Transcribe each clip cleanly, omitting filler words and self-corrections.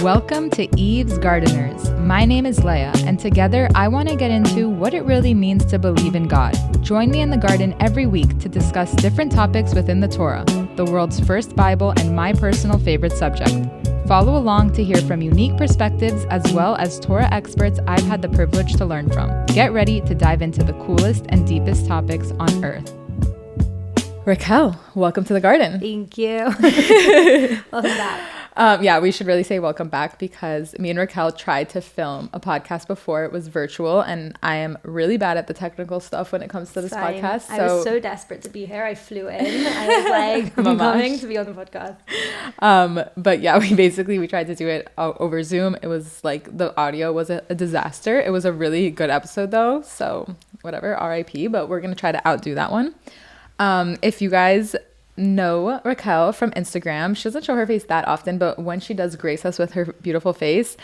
Welcome to Eve's Gardeners. My name is Leia, and together I want to get into what it really means to believe in God. Join me in the garden every week to discuss different topics within the Torah, the world's first Bible and my personal favorite subject. Follow along to hear from unique perspectives as well as Torah experts I've had the privilege to learn from. Get ready to dive into the coolest and deepest topics on earth. Raquel, welcome to the garden. Thank you. Welcome back. Yeah, we should really say welcome back because me and Raquel tried to film a podcast before. It was virtual, and I am really bad at the technical stuff when it comes to this podcast. I was so desperate to be here. I flew in. I was like, I'm coming to be on the podcast. But yeah, we tried to do it over Zoom. It was like the audio was a disaster. It was a really good episode though. So whatever, RIP, but we're going to try to outdo that one. If you guys know Raquel from Instagram, she doesn't show her face that often, but when she does grace us with her beautiful face,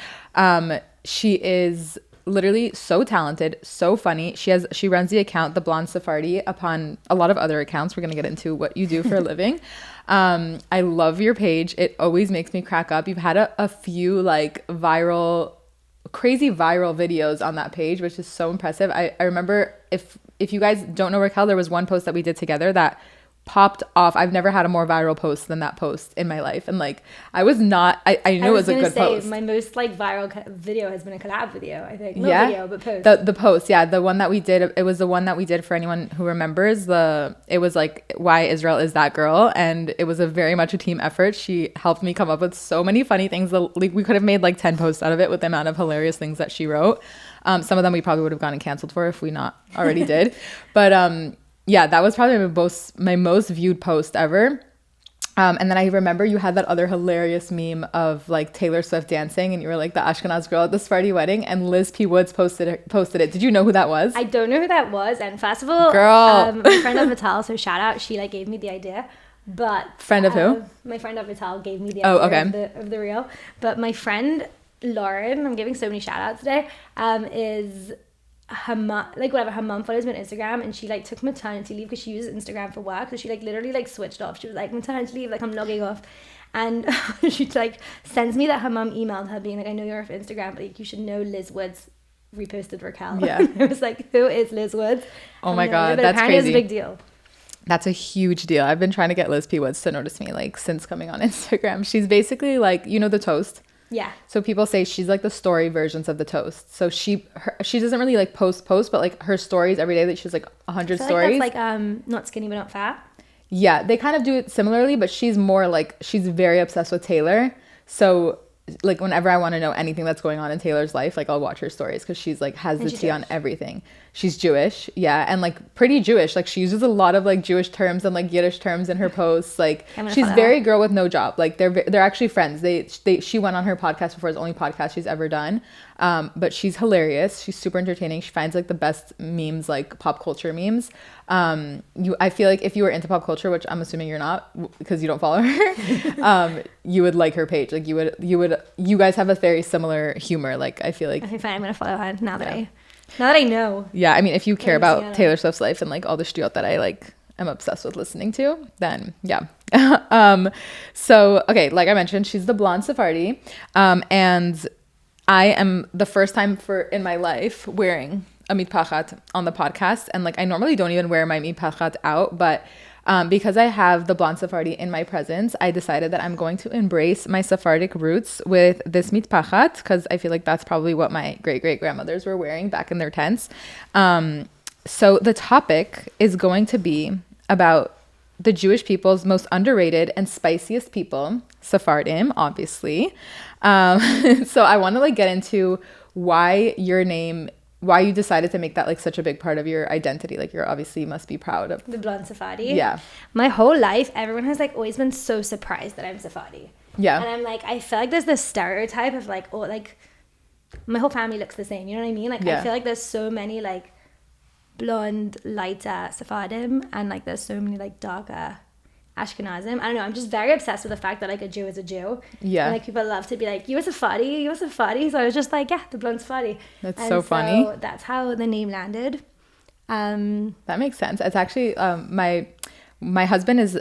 she is literally so talented, so funny. She runs the account the Blonde Sephardi upon a lot of other accounts. We're going to get into what you do for a living. I love your page. It always makes me crack up. You've had a few like crazy viral videos on that page, which is so impressive. I remember, if you guys don't know Raquel, there was one post that we did together that popped off. I've never had a more viral post than that post in my life. And like, I knew it was a good post. My most like viral video has been a collab video, I think. Yeah. Video, but post. The post, yeah. The one that we did, it was the one that we did for anyone who remembers. It was like, why Israel is that girl. And it was very much a team effort. She helped me come up with so many funny things. We could have made like 10 posts out of it with the amount of hilarious things that she wrote. Some of them we probably would have gotten canceled for if we not already did. But yeah, that was probably my most viewed post ever. And then I remember you had that other hilarious meme of like Taylor Swift dancing, and you were like the Ashkenaz girl at the Sephardi wedding, and Liz P. Woods posted it. Did you know who that was? I don't know who that was. And first of all, girl, my friend of Vital, so shout out, she like gave me the idea. But friend of who? My friend of Vital gave me the idea of the reel. But my friend Lauren, I'm giving so many shout outs today, is her mom, like whatever, her mom follows me on Instagram, and she like took maternity leave because she uses Instagram for work, so she like literally like switched off. She was like, maternity leave, like I'm logging off, and she like sends me that her mom emailed her being like, I know you're off Instagram, but like, you should know Liz Woods reposted Raquel. Yeah. It was like, who is Liz Woods? Oh my god, but that's apparently crazy. It's a big deal. That's a huge deal. I've been trying to get Liz P. Woods to notice me like since coming on Instagram. She's basically like, you know, the toast. Yeah. So people say she's like the story versions of the toast. So she doesn't really like post, but like her stories every day, that she's like 100 stories. Like that's like not skinny but not fat. Yeah, they kind of do it similarly, but she's more like, she's very obsessed with Taylor. So like whenever I want to know anything that's going on in Taylor's life, like I'll watch her stories because she's like has the tea on everything. She's Jewish, yeah, and like pretty Jewish. Like she uses a lot of like Jewish terms and like Yiddish terms in her posts. Like she's very girl with no job. Like they're actually friends. She went on her podcast before. It's the only podcast she's ever done. But she's hilarious. She's super entertaining. She finds like the best memes, like pop culture memes. I feel like if you were into pop culture, which I'm assuming you're not because you don't follow her, you would like her page. Like you guys have a very similar humor. Like I feel like. Okay, fine. I'm gonna follow her now that I know. Yeah, I mean, if you care about Taylor Swift's life and like all the shtiot that I like am obsessed with listening to, then yeah. So okay, like I mentioned, she's the Blonde Sephardi, and I am the first time in my life wearing a mitpachat on the podcast, and like I normally don't even wear my mitpachat out, but because I have the Blonde Sephardi in my presence, I decided that I'm going to embrace my Sephardic roots with this mitpachat, because I feel like that's probably what my great-great-grandmothers were wearing back in their tents. So the topic is going to be about the Jewish people's most underrated and spiciest people, Sephardim, obviously. So I want to like get into why you decided to make that like such a big part of your identity. Like you're obviously must be proud of the Blonde Sephardi. Yeah. My whole life, everyone has like always been so surprised that I'm Sephardi. Yeah. And I'm like, I feel like there's this stereotype of like, oh, like my whole family looks the same. You know what I mean? Like I feel like there's so many like blonde, lighter Sephardim, and like there's so many like darker Ashkenazim. I don't know. I'm just very obsessed with the fact that like a Jew is a Jew. Yeah. And like people love to be like, you a Sephardi. So I was just like, yeah, the Blonde Sephardi. That's so funny. That's how the name landed. That makes sense. It's actually my husband is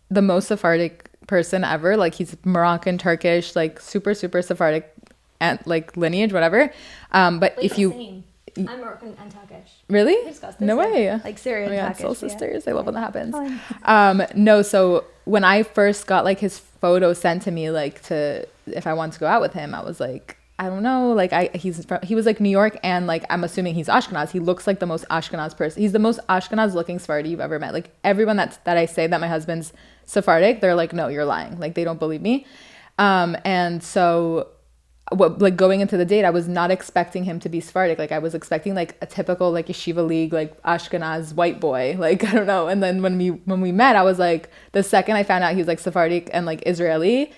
the most Sephardic person ever. Like he's Moroccan, Turkish, like super Sephardic and like lineage, whatever. But Wait, if you same. I'm Moroccan and Turkish. Really? No way. Like Syrian, oh, yeah, Turkish. Soul sisters. I love when that happens. Fine. No, so when I first got like his photo sent to me, like to if I wanted to go out with him, I was like, I don't know, like he was like New York, and like I'm assuming he's Ashkenaz. He looks like the most Ashkenaz person. He's the most Ashkenaz looking Sephardi you've ever met. Like everyone that I say that my husband's Sephardic, they're like, no, you're lying. Like they don't believe me. And so like going into the date, I was not expecting him to be Sephardic. Like I was expecting like a typical like yeshiva league like Ashkenaz white boy, like I don't know. And then when we met, I was like, the second I found out he was like Sephardic and like Israeli,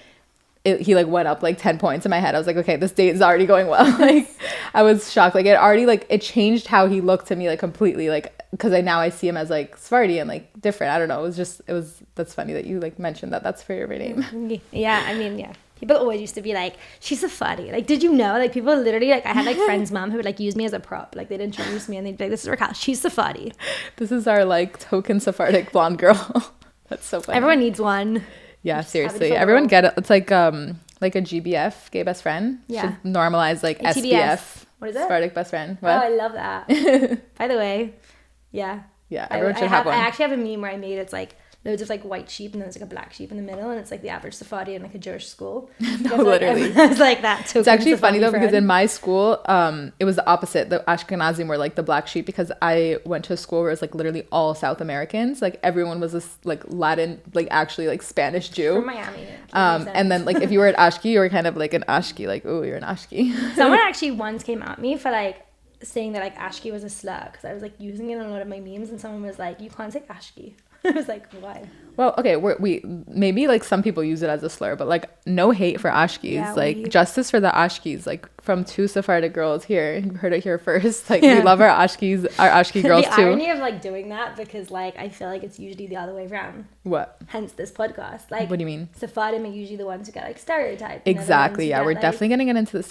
he like went up like 10 points in my head. I was like, okay, this date is already going well. Like I was shocked. Like it already like it changed how he looked to me like completely, like because I see him as like Sephardi and like different. I don't know. That's funny that you like mentioned that that's for your name. Yeah, I mean, yeah. People always used to be like, she's Sephardi. Like, did you know? Like, people literally, like, I had, like, friends' mom who would, like, use me as a prop. Like, they'd introduce me and they'd be like, this is Raquel. She's Sephardi. This is our, like, token Sephardic blonde girl. That's so funny. Everyone needs one. Yeah, seriously. Everyone get it. It's like a GBF, gay best friend. Yeah. Should normalize, like, SBF. What is it? Sephardic best friend. What? Oh, I love that. By the way, yeah. Yeah, everyone should have one. I actually have a meme where I made it's, like, loads of like white sheep and then there's like a black sheep in the middle and it's like the average Sephardi in like a Jewish school. No, literally. It's like that. It's actually funny though because in my school, it was the opposite. The Ashkenazim were like the black sheep because I went to a school where it was like literally all South Americans. Like everyone was this like Latin, like actually like Spanish Jew. From Miami. And then like if you were at Ashki, you were kind of like an Ashki, like, oh, you're an Ashki. Someone actually once came at me for like saying that like Ashki was a slur because I was like using it in a lot of my memes and someone was like, you can't say Ashki. I was like, why? Well, okay, we maybe like some people use it as a slur, but like no hate for Ashkis. Yeah, like justice for the Ashkis. Like from two Sephardic girls here, you heard it here first. Like we love our Ashki girls the too. The irony of like doing that because like I feel like it's usually the other way around. What? Hence this podcast. Like, what do you mean? Sephardim are usually the ones who get like stereotyped. Exactly. Yeah, we're definitely gonna get into the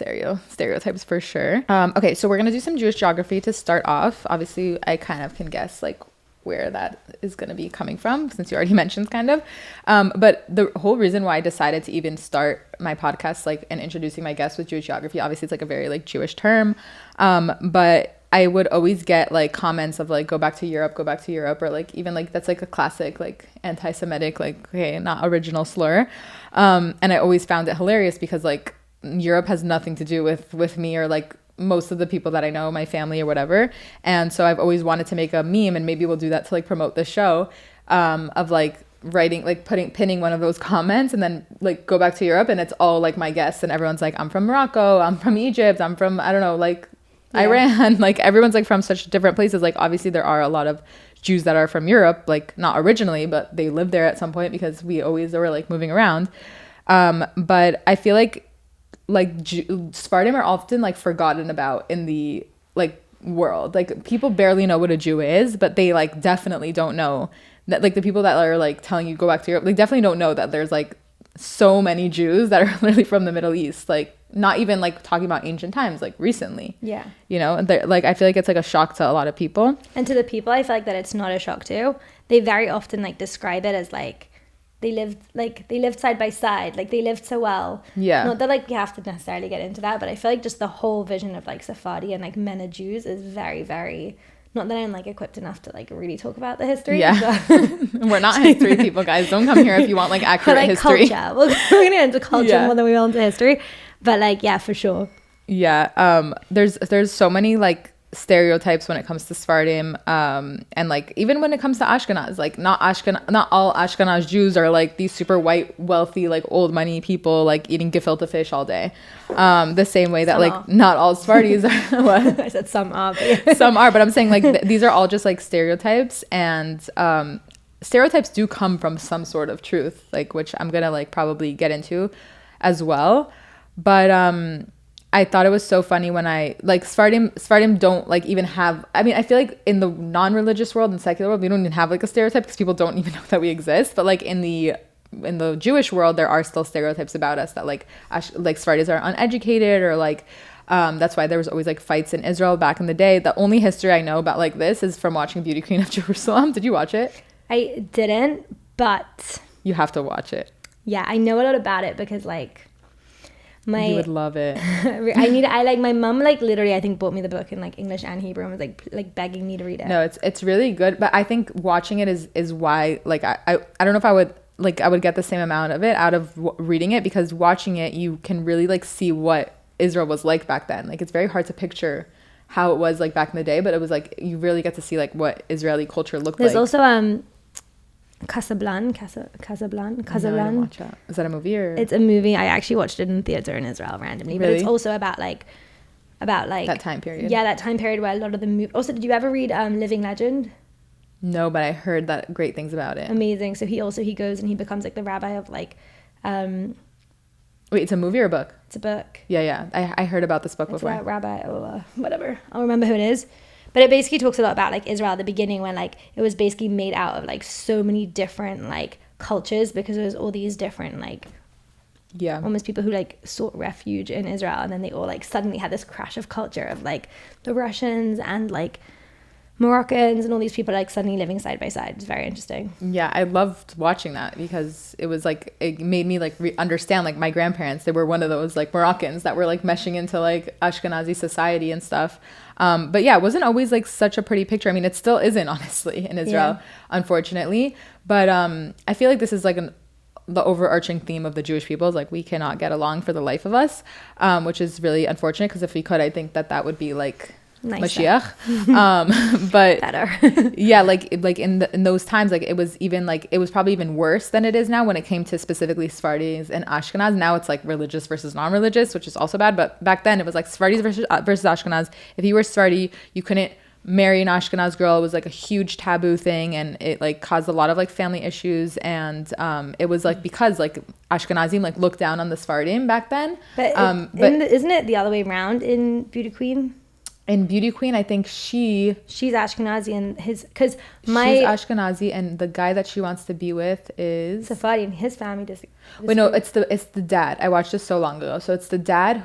stereotypes for sure. Okay, so we're gonna do some Jewish geography to start off. Obviously, I kind of can guess like where that is going to be coming from since you already mentioned kind of but the whole reason why I decided to even start my podcast like and introducing my guests with Jewish geography, obviously it's like a very like Jewish term, but I would always get like comments of like go back to Europe, or like even like that's like a classic like anti-Semitic like okay not original slur, and I always found it hilarious because like Europe has nothing to do with me or like most of the people that I know, my family or whatever. And so I've always wanted to make a meme, and maybe we'll do that to like promote the show, of like writing, like pinning one of those comments and then like go back to Europe and it's all like my guests and everyone's like, I'm from Morocco, I'm from Egypt, I'm from, I don't know, like Iran, like everyone's like from such different places. Like obviously there are a lot of Jews that are from Europe, like not originally, but they lived there at some point because we always were like moving around. But I feel like Sephardim are often like forgotten about in the like world. Like people barely know what a Jew is, but they like definitely don't know that like the people that are like telling you go back to Europe, like definitely don't know that there's like so many Jews that are literally from the Middle East, like not even like talking about ancient times, like recently. Yeah. You know, like I feel like it's like a shock to a lot of people. And to the people, I feel like that it's not a shock to. They very often like describe it as like they lived side by side, like they lived so well. Yeah. Not that like we have to necessarily get into that, but I feel like just the whole vision of like Sephardi and like men of Jews is very, very, not that I'm like equipped enough to like really talk about the history. Yeah. We're not history people, guys. Don't come here if you want like accurate like, history. Culture. We're gonna get into culture more than we want into history. But like, yeah, for sure. Yeah. There's so many like stereotypes when it comes to Sephardim, and like even when it comes to Ashkenaz, like not all Ashkenaz Jews are like these super white, wealthy, like old money people like eating gefilte fish all day. The same way that some like are. Not all Sephardis are. What? I said some are. Some are, but I'm saying like these are all just like stereotypes, and stereotypes do come from some sort of truth, like which I'm gonna like probably get into as well. But I thought it was so funny when I like Sephardim don't like even have, I mean, I feel like in the non-religious world and secular world, we don't even have like a stereotype because people don't even know that we exist. But like in the Jewish world, there are still stereotypes about us that like Sephardis are uneducated or like, that's why there was always like fights in Israel back in the day. The only history I know about like this is from watching Beauty Queen of Jerusalem. Did you watch it? I didn't, but you have to watch it. Yeah, I know a lot about it because like you would love it. My mum like literally I think bought me the book in like English and Hebrew and was like begging me to read it. No, it's really good, but I think watching it is why like I don't know if I would get the same amount of it out of reading it, because watching it you can really like see what Israel was like back then. Like it's very hard to picture how it was like back in the day, but it was like you really get to see like what Israeli culture looked like. There's also Casablanca. No, I didn't watch that. Is that a movie or? It's a movie. I actually watched it in theater in Israel randomly, really? But it's also about like that time period. Yeah, that time period where a lot of the also, did you ever read Living Legend? No, but I heard that great things about it. Amazing. So he goes and he becomes like the rabbi of like wait, it's a movie or a book? It's a book. Yeah. I heard about this book before. It's about rabbi or whatever. I'll remember who it is. But it basically talks a lot about like Israel at the beginning, when like it was basically made out of like so many different like cultures, because there was all these different like almost people who like sought refuge in Israel, and then they all like suddenly had this crash of culture of like the Russians and like Moroccans and all these people like suddenly living side by side. It's very interesting. Yeah, I loved watching that because it was like it made me like understand like my grandparents. They were one of those like Moroccans that were like meshing into like Ashkenazi society and stuff. But yeah, it wasn't always like such a pretty picture. I mean, it still isn't, honestly, in Israel, unfortunately. But I feel like this is like the overarching theme of the Jewish people is like we cannot get along for the life of us, which is really unfortunate, because if we could, I think that would be like nice Mashiach. But better. Yeah, like in those times, like it was probably even worse than it is now when it came to specifically Sephardis and Ashkenaz. Now it's like religious versus non-religious, which is also bad. But back then it was like Sephardis versus Ashkenaz. If you were Sephardi, you couldn't marry an Ashkenaz girl. It was like a huge taboo thing, and it like caused a lot of like family issues. And it was like because like Ashkenazim like looked down on the Sephardim back then. But isn't it the other way around in Beauty Queen? In Beauty Queen, I think she's Ashkenazi, and she's Ashkenazi, and the guy that she wants to be with is Sephardi, and his family does. Wait, no, it's the dad. I watched this so long ago. So it's the dad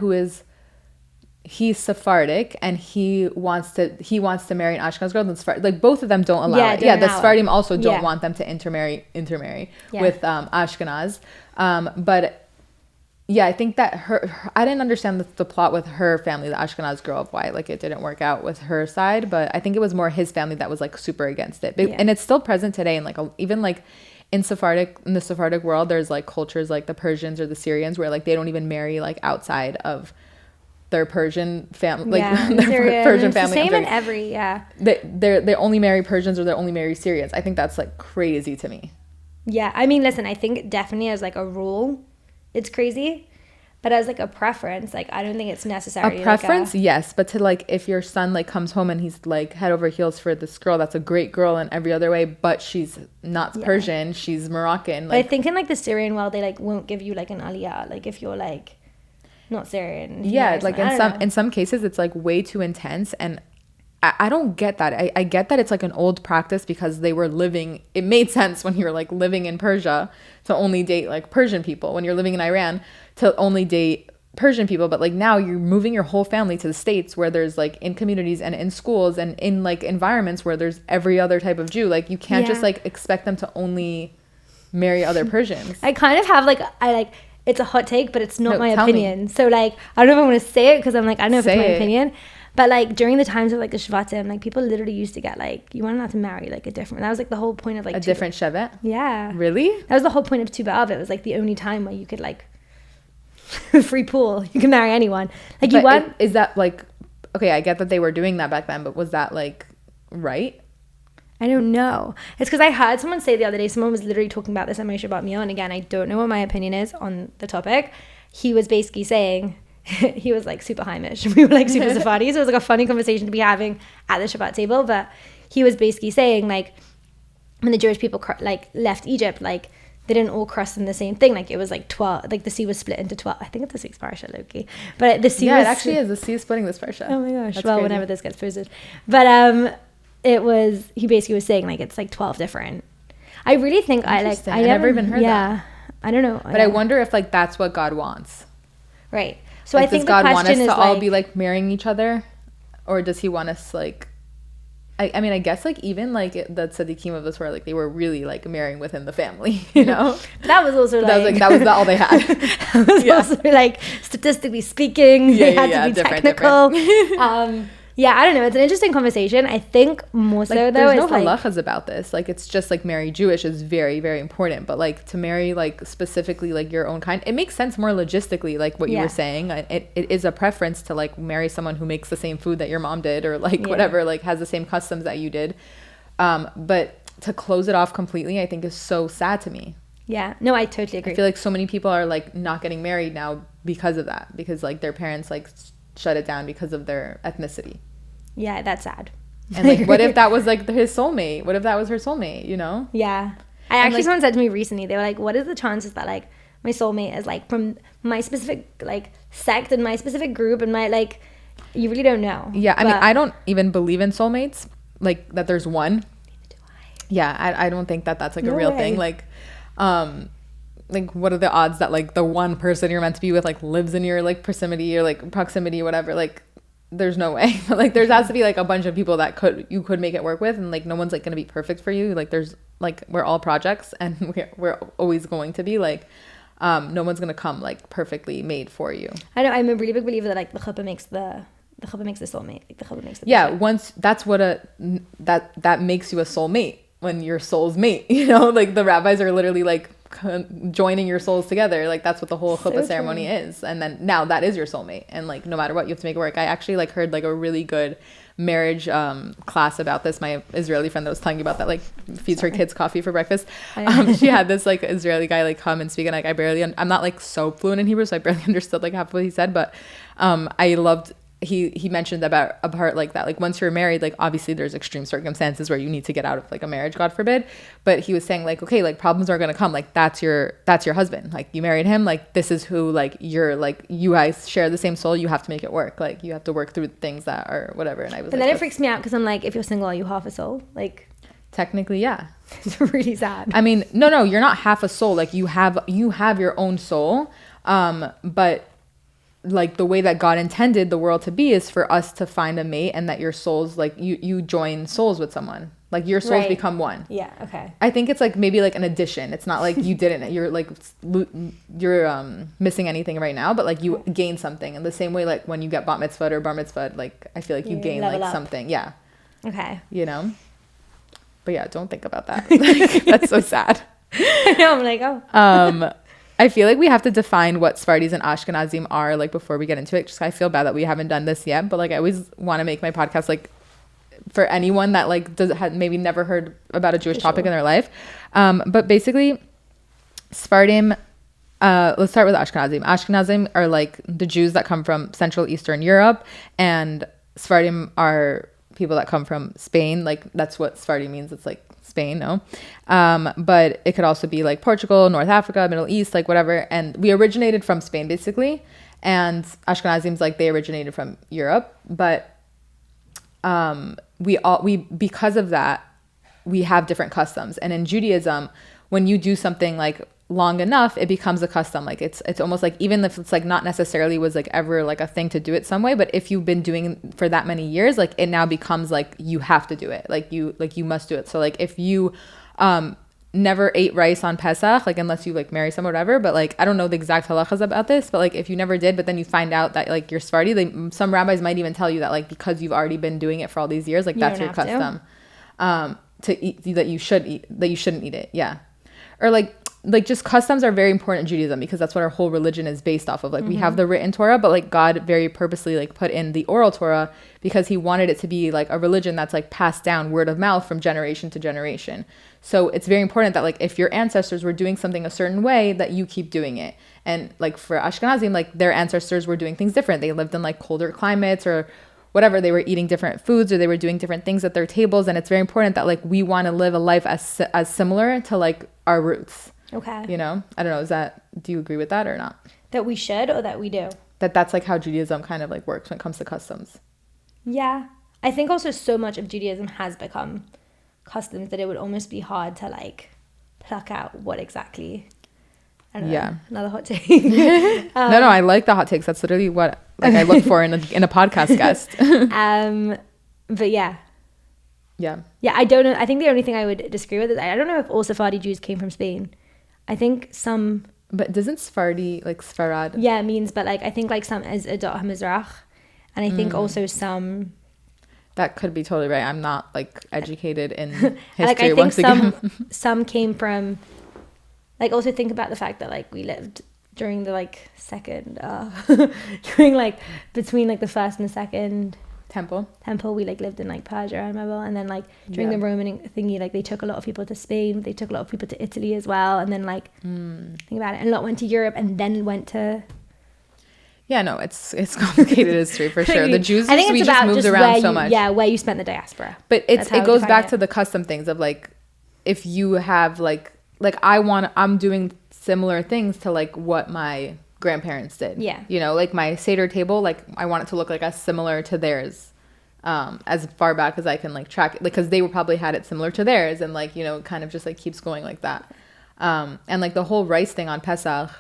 he's Sephardic, and he wants to marry an Ashkenaz girl. And Sephardic, like both of them don't allow it. Yeah, the Sephardim also don't want them to intermarry with Ashkenaz. But yeah, I think that I didn't understand the plot with her family, the Ashkenaz girl, of why like it didn't work out with her side. But I think it was more his family that was like super against it. And it's still present today. And like even like in the Sephardic world, there's like cultures like the Persians or the Syrians where like they don't even marry like outside of their Persian family, like their Persian family. Same in every, They only marry Persians, or they only marry Syrians. I think that's like crazy to me. Yeah, I mean, listen, I think definitely as like a rule, it's crazy, but as like a preference, like I don't think it's necessary. A preference, yes, but to like if your son like comes home and he's like head over heels for this girl that's a great girl in every other way, but she's not Persian, she's Moroccan. Like, but I think in like the Syrian world, they like won't give you like an aliyah, like if you're like not Syrian. Yeah, like in some cases it's like way too intense, and I don't get that. I get that it's like an old practice because it made sense when you were like living in Persia to only date like Persian people, when you're living in Iran to only date Persian people. But like now you're moving your whole family to the States, where there's like in communities and in schools and in like environments where there's every other type of Jew. Like you can't just like expect them to only marry other Persians. I kind of have it's a hot take, but it's not my opinion. So like I don't know if I want to say it because I'm like I don't know if it's my opinion. But like during the times of like the Shvatim, like people literally used to get like you weren't allowed to marry like a different. That was like the whole point of like different Shevet. Yeah. Really? That was the whole point of Tu B'Av. It was like the only time where you could like free pool. You can marry anyone. Like you want. Is that like okay? I get that they were doing that back then, but was that like right? I don't know. It's because I heard someone say the other day. Someone was literally talking about this on my Shabbat Meal, and again, I don't know what my opinion is on the topic. He was basically saying. He was like super Heimish. We were like super Sephardi, so it was like a funny conversation to be having at the Shabbat table. But he was basically saying like when the Jewish people like left Egypt, like they didn't all cross in the same thing. Like it was like 12. Like the sea was split into 12. I think it's this week's parsha, Loki. But the sea. Yeah, it actually is. The sea is splitting this parsha. Oh my gosh! That's crazy. Whenever this gets posted, but it was. He basically was saying like it's like 12 different. I really think I never even heard that. Yeah, I don't know. But I wonder if like that's what God wants. Right. So like, I think does God want us to all be like marrying each other, or does He want us like? I mean, I guess like even like the tzaddikim of this were like they were really like marrying within the family, you know. That was also like that was all they had. That was also like statistically speaking, they had to be technical. Yeah, I don't know. It's an interesting conversation. I think more so like, though. There's no like, halachas about this. Like it's just like marry Jewish is very, very important. But like to marry like specifically like your own kind, it makes sense more logistically. Like what you were saying, it is a preference to like marry someone who makes the same food that your mom did or like whatever, like has the same customs that you did. But to close it off completely, I think is so sad to me. Yeah, no, I totally agree. I feel like so many people are like not getting married now because of that, because like their parents like shut it down because of their ethnicity. Yeah, that's sad. And like, what if that was like his soulmate? What if that was her soulmate, you know? Yeah. Actually, someone said to me recently, they were like, what is the chances that like my soulmate is like from my specific like sect and my specific group and my like, you really don't know. Yeah, I mean, I don't even believe in soulmates, like that there's one. Neither do I. Yeah, I don't think that that's like a real thing. Like what are the odds that like the one person you're meant to be with like lives in your like proximity or like proximity or whatever? Like there's no way. Like there has to be like a bunch of people that you could make it work with, and like no one's like going to be perfect for you. Like there's like we're all projects, and we're always going to be like no one's going to come like perfectly made for you. I know, I'm a really big believer that like the chuppah makes the soulmate. Like the chuppah makes the once that's what that makes you a soulmate, when your souls mate, you know. Like the rabbis are literally like joining your souls together. Like that's what the whole chuppah ceremony is. And then now that is your soulmate, and like no matter what you have to make it work. I actually like heard like a really good marriage class about this. My Israeli friend that was telling you about that, like feeds her kids coffee for breakfast, she had this like Israeli guy like come and speak, and like I'm not like so fluent in Hebrew, so I barely understood like half of what he said, but I loved he mentioned about a part like that, like once you're married, like obviously there's extreme circumstances where you need to get out of like a marriage, God forbid, but he was saying like, okay, like problems are going to come, like that's your husband, like you married him, like this is who, like you're like, you guys share the same soul, you have to make it work, like you have to work through things that are whatever. And I was, but like, then it freaks me out because I'm like, if you're single, are you half a soul? Like technically, yeah. It's really sad. I mean, no, you're not half a soul, like you have your own soul, but like the way that God intended the world to be is for us to find a mate, and that your souls, like you join souls with someone, like your souls become one. Yeah. Okay. I think it's like maybe like an addition. It's not like you didn't, you're like you're missing anything right now, but like you gain something in the same way, like when you get bat mitzvah or bar mitzvah, like I feel like you gain like up. Something. Yeah. Okay. You know, but yeah, don't think about that. Like, that's so sad. I know, I'm like, oh. I feel like we have to define what Sfardis and Ashkenazim are, like before we get into it. Just I feel bad that we haven't done this yet, but like I always want to make my podcast like for anyone that like had maybe never heard about a Jewish topic in their life. But basically, Sephardim. Let's start with Ashkenazim. Ashkenazim are like the Jews that come from Central Eastern Europe, and Sephardim are people that come from Spain. Like that's what Sephardi means. It's like Spain, no, but it could also be like Portugal, North Africa, Middle East, like whatever. And we originated from Spain basically, and Ashkenazim's like they originated from Europe, but we because of that we have different customs. And in Judaism, when you do something like long enough, it becomes a custom. Like it's almost like, even if it's like not necessarily was like ever like a thing to do it some way, but if you've been doing for that many years, like it now becomes like you have to do it, like you must do it. So like if you never ate rice on Pesach, like unless you like marry someone or whatever, but like I don't know the exact halachas about this, but like if you never did, but then you find out that like you're Sephardi, some rabbis might even tell you that like because you've already been doing it for all these years, like that's your custom to eat, that you shouldn't eat it. Yeah. Or like just customs are very important in Judaism because that's what our whole religion is based off of. Like we have the written Torah, but like God very purposely like put in the oral Torah because he wanted it to be like a religion that's like passed down word of mouth from generation to generation. So it's very important that like if your ancestors were doing something a certain way, that you keep doing it. And like for Ashkenazim, like their ancestors were doing things different. They lived in like colder climates or whatever, they were eating different foods or they were doing different things at their tables. And it's very important that like we want to live a life as similar to like our roots. Okay. You know, I don't know. Do you agree with that or not? That we should, or that we do? That's like how Judaism kind of like works when it comes to customs. Yeah. I think also so much of Judaism has become customs that it would almost be hard to like pluck out what exactly. I don't know. Yeah. Another hot take. No, I like the hot takes. That's literally what like I look for in a podcast guest. But yeah. Yeah. Yeah, I don't know. I think the only thing I would disagree with is I don't know if all Sephardi Jews came from Spain. I think some... But doesn't Sephardi, like Sfarad? Yeah, it means, but like I think like some is Adat HaMizrach. And I think also some... That could be totally right. I'm not like educated in history like, I once think again. some came from... Like also think about the fact that like we lived during the like second... during like between like the first and the second... Temple we like lived in like Persia, I remember, and then like during the Roman thingy, like they took a lot of people to Spain, they took a lot of people to Italy as well, and then like think about it, and a lot went to Europe and then went to... Yeah, no, it's complicated history for sure. The Jews, I think we just moved around so much. Yeah, where you spent the diaspora. But it goes back to the custom things of like, if you have like I'm doing similar things to like what my grandparents did. Yeah. You know, like my Seder table, like I want it to look like as similar to theirs, as far back as I can like track it, because they probably had it similar to theirs, and like, you know, it kind of just like keeps going like that. And like the whole rice thing on Pesach,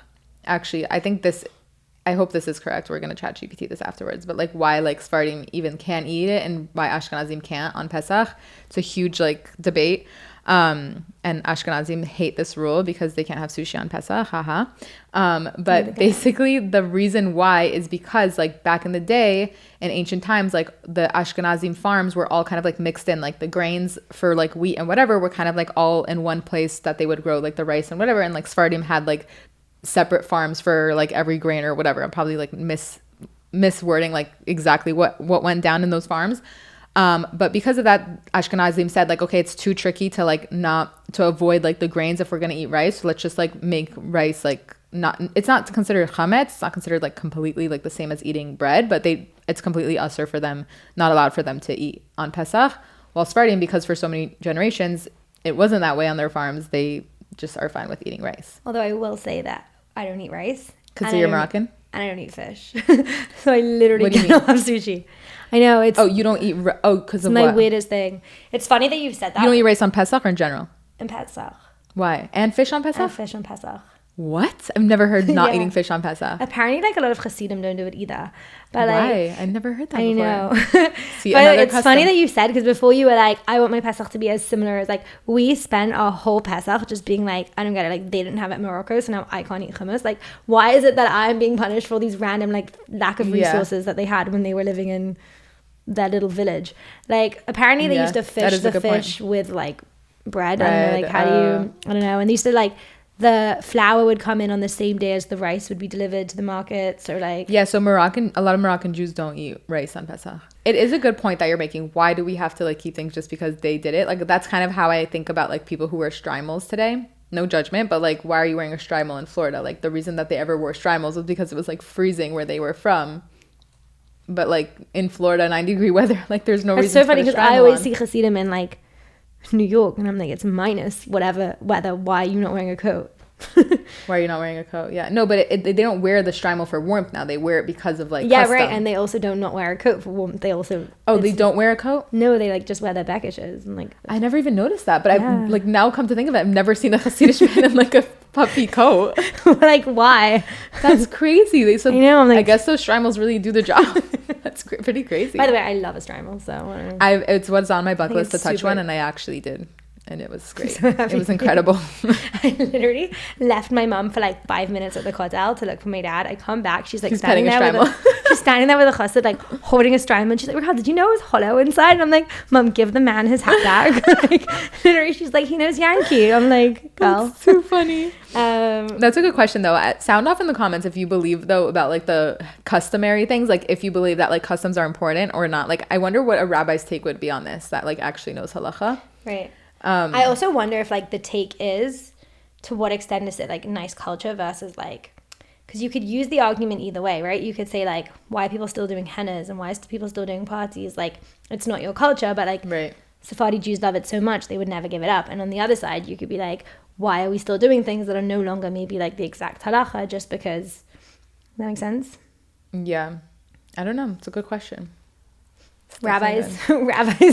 actually, I hope this is correct. We're going to chat GPT this afterwards, but like why like Sephardim even can eat it and why Ashkenazim can't on Pesach. It's a huge like debate. And Ashkenazim hate this rule because they can't have sushi on Pesach, haha. But basically the reason why is because like back in the day in ancient times, like the Ashkenazim farms were all kind of like mixed in, like the grains for like wheat and whatever were kind of like all in one place that they would grow like the rice and whatever. And like Sephardim had like separate farms for like every grain or whatever. I'm probably like miswording like exactly what went down in those farms. But because of that, Ashkenazim said like, okay, it's too tricky to like not to avoid like the grains if we're going to eat rice. So let's just like make rice like it's not considered chametz. It's not considered like completely like the same as eating bread, but it's completely usher for them, not allowed for them to eat on Pesach. While Sephardim, because for so many generations, it wasn't that way on their farms. They just are fine with eating rice. Although I will say that I don't eat rice. Because you're Moroccan? And I don't eat fish. So I literally cannot have sushi. I know it's... Oh, you don't eat... because of what? It's my weirdest thing. It's funny that you've said that. You don't eat rice on Pesach or in general? In Pesach. Why? And fish on Pesach? And fish on Pesach. What? I've never heard not eating fish on Pesach. Apparently, like a lot of Hasidim don't do it either. But why? Like, I never heard that I before. know. See, but it's custom. Funny that you said, because before you were like, I want my Pesach to be as similar as like, we spent our whole Pesach just being like, I don't get it, like they didn't have it in Morocco, so now I can't eat hummus. Like, why is it that I'm being punished for these random like lack of resources that they had when they were living in their little village? Like, apparently they used to fish the fish with like bread and like, how do you, I don't know, and they used to like, the flour would come in on the same day as the rice would be delivered to the markets, or like... Yeah, so a lot of Moroccan Jews don't eat rice on Pesach. It is a good point that you're making. Why do we have to like keep things just because they did it? Like, that's kind of how I think about like people who wear shtreimels today. No judgment, but like, why are you wearing a shtreimel in Florida? Like, the reason that they ever wore shtreimels was because it was like freezing where they were from. But like in Florida, 90-degree weather, like there's no reason. It's so funny because I always see Hasidim in like New York, and I'm like, it's minus whatever weather. Why are you not wearing a coat? Why are you not wearing a coat? Yeah, no, but they don't wear the shtreimel for warmth now. They wear it because of like custom. Right, and they also don't not wear a coat for warmth. They also they don't wear a coat. No, they like just wear their bekishes and like. I never even noticed that, but I've like now come to think of it, I've never seen a Hasidic man in like a puffy coat. Like, why? That's crazy. I know. I'm like, I guess those shtreimels really do the job. That's pretty crazy. By the way, I love a shtreimel, so it's what's on my bucket list to touch one, and I actually did. And it was great. So it was incredible. I literally left my mum for like 5 minutes at the kotel to look for my dad. I come back. She's like standing there with a chassid, like holding a shtreimel. And she's like, Raquel, did you know it was hollow inside? And I'm like, Mum, give the man his hat back. Like, literally, she's like, he knows Yankee. I'm like, girl. That's so funny. That's a good question though. Sound off in the comments if you believe though about like the customary things. Like if you believe that like customs are important or not. Like I wonder what a rabbi's take would be on this that like actually knows halacha. Right. I also wonder if like the take is to what extent is it like nice culture versus like, because you could use the argument either way, right? You could say like, why are people still doing hennas and why are people still doing parties? Like, it's not your culture, but like Sephardi Jews love it so much they would never give it up. And on the other side, you could be like, why are we still doing things that are no longer maybe like the exact halacha just because? That makes sense? Yeah, I don't know. It's a good question. Rabbis.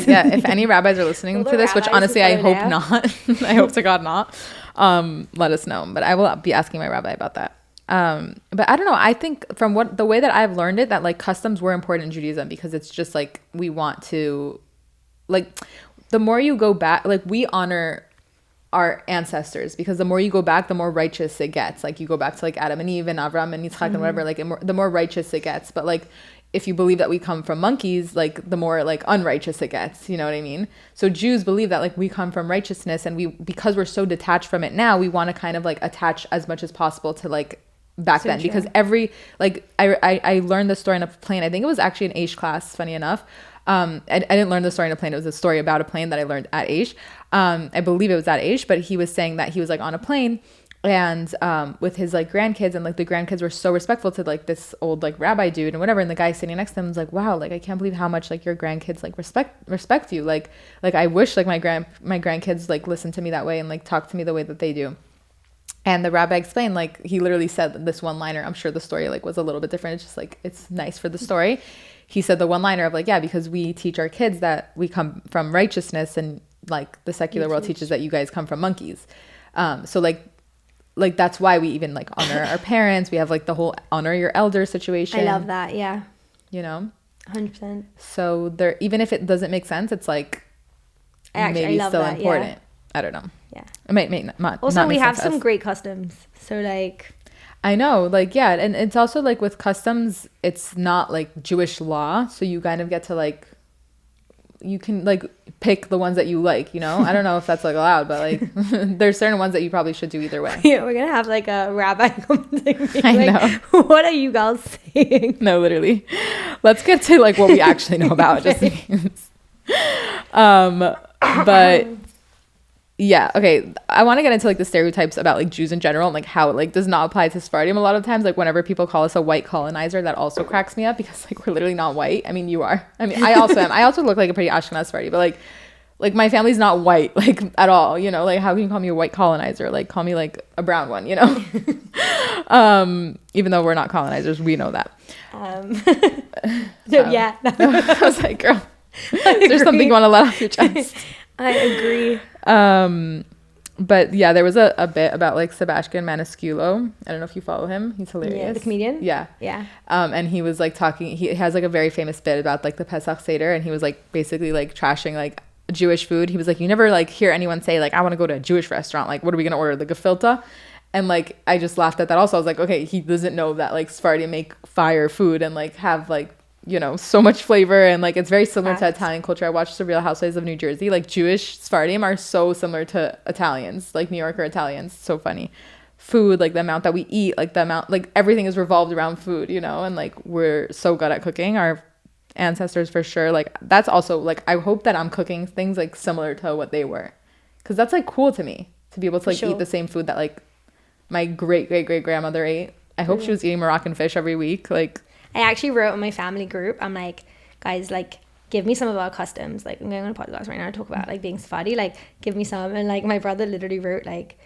Yeah, if any rabbis are listening to this, which honestly I hope not, I hope to God not, let us know. But I will be asking my rabbi about that. But I don't know. I think from the way that I've learned it, that like customs were important in Judaism because it's just like we want to, like the more you go back, like we honor our ancestors, because the more you go back, the more righteous it gets. Like you go back to like Adam and Eve and Avram and Yitzchak and whatever, like the more righteous it gets. But like if you believe that we come from monkeys, like the more like unrighteous it gets, you know what I mean? So Jews believe that like we come from righteousness, and because we're so detached from it now, we want to kind of like attach as much as possible to like back then. Because every like I learned the story on a plane. I think it was actually an Aish class, funny enough. I didn't learn the story on a plane. It was a story about a plane that I learned at Aish. I believe it was at Aish, but he was saying that he was like on a plane and with his like grandkids, and like the grandkids were so respectful to like this old like rabbi dude and whatever, and the guy sitting next to them was like, wow, like I can't believe how much like your grandkids like respect you, like I wish like my grandkids like listen to me that way and like talk to me the way that they do. And the rabbi explained, like he literally said this one liner. I'm sure the story like was a little bit different, it's just like it's nice for the story. He said the one liner of like, yeah, because we teach our kids that we come from righteousness, and like the secular world teaches that you guys come from monkeys. So like that's why we even like honor our parents. We have like the whole honor your elder situation. I love that. Yeah. You know? 100%. So there, even if it doesn't make sense, it's like maybe still that, important. Yeah. I don't know. Yeah. It might not. Also, not we have some great customs. So like. I know, like, yeah. And it's also like with customs, it's not like Jewish law. So you kind of get to like, you can like pick the ones that you like, you know? I don't know if that's like allowed, but like there's certain ones that you probably should do either way. Yeah, we're gonna have like a rabbi come to me. I know. What are you guys saying? No, literally. Let's get to like what we actually know about. Okay. Just but yeah, okay. I want to get into like the stereotypes about like Jews in general and like how it like does not apply to Sephardim a lot of times. Like whenever people call us a white colonizer, that also cracks me up, because like we're literally not white. I mean, you are. I mean, I also am. I also look like a pretty Ashkenaz Sephardi, but like my family's not white like at all, you know? Like how can you call me a white colonizer? Like call me like a brown one, you know? Even though we're not colonizers, we know that. Yeah. I was like, girl, there's something you want to let off your chest. I agree. But yeah, there was a bit about like Sebastian Maniscalco. I don't know if you follow him. He's hilarious. Yeah, the comedian. Yeah. And he was like talking. He has like a very famous bit about like the Pesach Seder, and he was like basically like trashing like Jewish food. He was like, you never like hear anyone say like, I want to go to a Jewish restaurant. Like, what are we gonna order? The gefilte? And like I just laughed at that. Also, I was like, okay, he doesn't know that like Sephardi make fire food and like have like, you know, so much flavor, and like it's very similar to Italian culture. I watched The Real Housewives of New Jersey. Like Jewish Sephardim are so similar to Italians, like New Yorker Italians. So funny. Food, like the amount that we eat, like the amount, like everything is revolved around food, you know, and like we're so good at cooking. Our ancestors for sure. Like that's also like, I hope that I'm cooking things like similar to what they were, because that's like cool to me to be able to like eat the same food that like my great grandmother ate. I hope she was eating Moroccan fish every week. Like I actually wrote in my family group, I'm like, guys, like, give me some of our customs. Like, I'm going on a podcast right now to talk about, like, being Sephardi. Like, give me some. And, like, my brother literally wrote, like,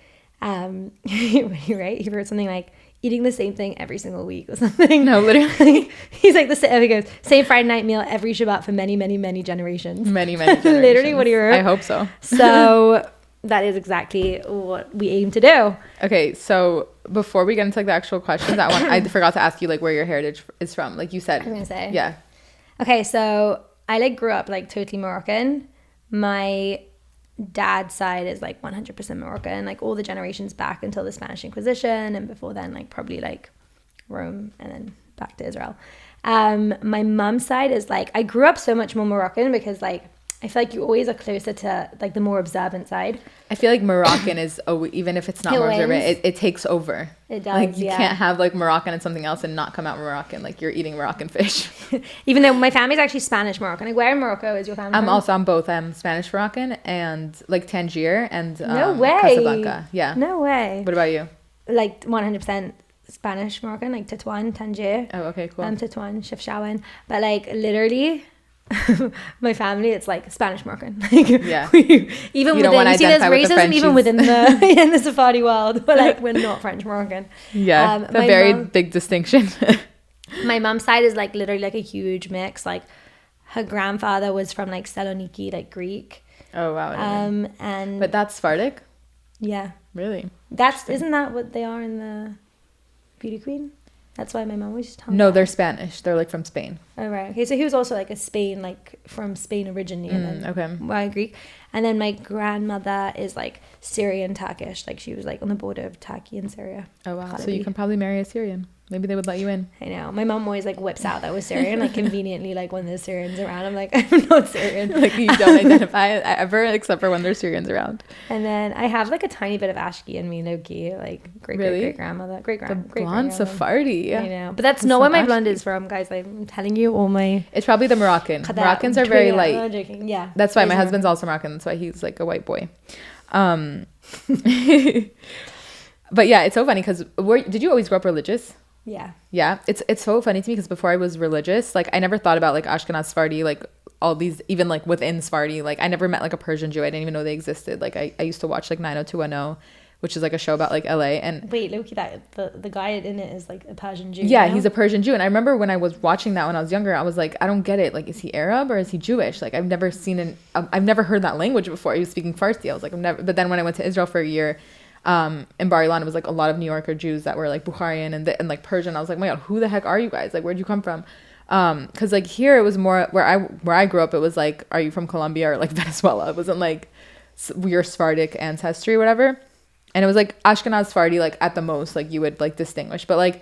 he wrote something like, eating the same thing every single week or something. No, literally. He's like, he goes, same Friday night meal every Shabbat for many generations. Many generations. Literally what he wrote. I hope so. So that is exactly what we aim to do. Okay, so before we get into like the actual questions, I forgot to ask you like where your heritage is from. Like you said. I'm gonna say. Yeah. Okay, so I like grew up like totally Moroccan. My dad's side is like 100% Moroccan, like all the generations back until the Spanish Inquisition, and before then like probably like Rome and then back to Israel. My mum's side is like, I grew up so much more Moroccan because like I feel like you always are closer to like the more observant side. I feel like Moroccan is, even if it's not more observant, it takes over. It does, like you can't have like Moroccan and something else and not come out Moroccan. Like you're eating Moroccan fish. Even though my family's actually Spanish Moroccan. Like where in Morocco is your family from? I'm both. I'm Spanish Moroccan and like Tangier and no way. Casablanca. Yeah. No way. What about you? Like 100% Spanish Moroccan, like Tetuan, Tangier. Oh, okay, cool. Tetuan, Chefchaouen. But like literally my family, it's like Spanish Moroccan. Like, yeah. Even within, you see, there's racism even within the in the Sephardi world. But like, we're not French Moroccan. Yeah, it's a very big distinction. My mom's side is like literally like a huge mix. Like, her grandfather was from like Saloniki, like Greek. Oh wow. And but that's Sephardic. Yeah. Really? Isn't that what they are in the Beauty Queen? That's why my mom was just telling me. No, they're Spanish. They're like from Spain. Oh, right. Okay, so he was also like a Spain, like from Spain originally, and then Okay. Greek. And then my grandmother is like Syrian Turkish. Like she was like on the border of Turkey and Syria. Oh wow. So you can probably marry a Syrian. Maybe they would let you in. I know. My mom always like whips out that was Syrian, like conveniently, like when there's Syrians around. I'm like, I'm not Syrian. Like you don't identify ever except for when there's Syrians around. And then I have like a tiny bit of Ashki in me, low key, like great grandmother, great Blonde Sephardi. I know, but that's not where my blonde is from, guys. I'm telling you, all my. It's probably the Moroccan. Moroccans are very light. I'm joking. Yeah. That's why my husband's also Moroccan. That's why he's like a white boy. But yeah, it's so funny because did you always grow up religious? Yeah, it's so funny to me because before I was religious, like I never thought about like Ashkenaz Sephardi, like all these, even like within Sephardi, like I never met like a Persian Jew. I didn't even know they existed. Like I used to watch like 90210, which is like a show about like LA. And wait, Loki, that the guy in it is like a Persian Jew. Yeah, he's a Persian Jew. And I remember when I was watching that when I was younger, I was like, I don't get it. Like, is he Arab or is he Jewish? Like I've never heard that language before. He was speaking Farsi. I was like, but then when I went to Israel for a year, in Bar Ilan, it was like a lot of New Yorker Jews that were like Bukharian and like Persian. I was like, my God, who the heck are you guys? Like, where'd you come from? Cause like here it was more where I grew up, it was like, are you from Colombia or like Venezuela? It wasn't like your Sephardic ancestry or whatever. And it was like Ashkenaz Sephardi, like at the most, like you would like distinguish, but like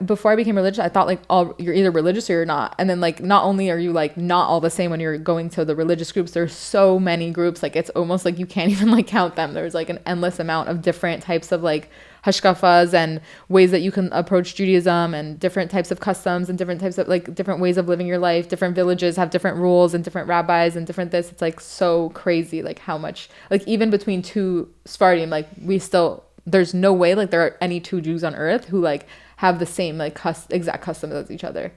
before I became religious, I thought like you're either religious or you're not. And then like not only are you like not all the same when you're going to the religious groups, there's so many groups, like it's almost like you can't even like count them. There's like an endless amount of different types of like hashkafas and ways that you can approach Judaism, and different types of customs and different types of like different ways of living your life. Different villages have different rules and different rabbis and different this. It's like so crazy like how much like even between two Sephardim, like there's no way like there are any two Jews on earth who like have the same like exact customs as each other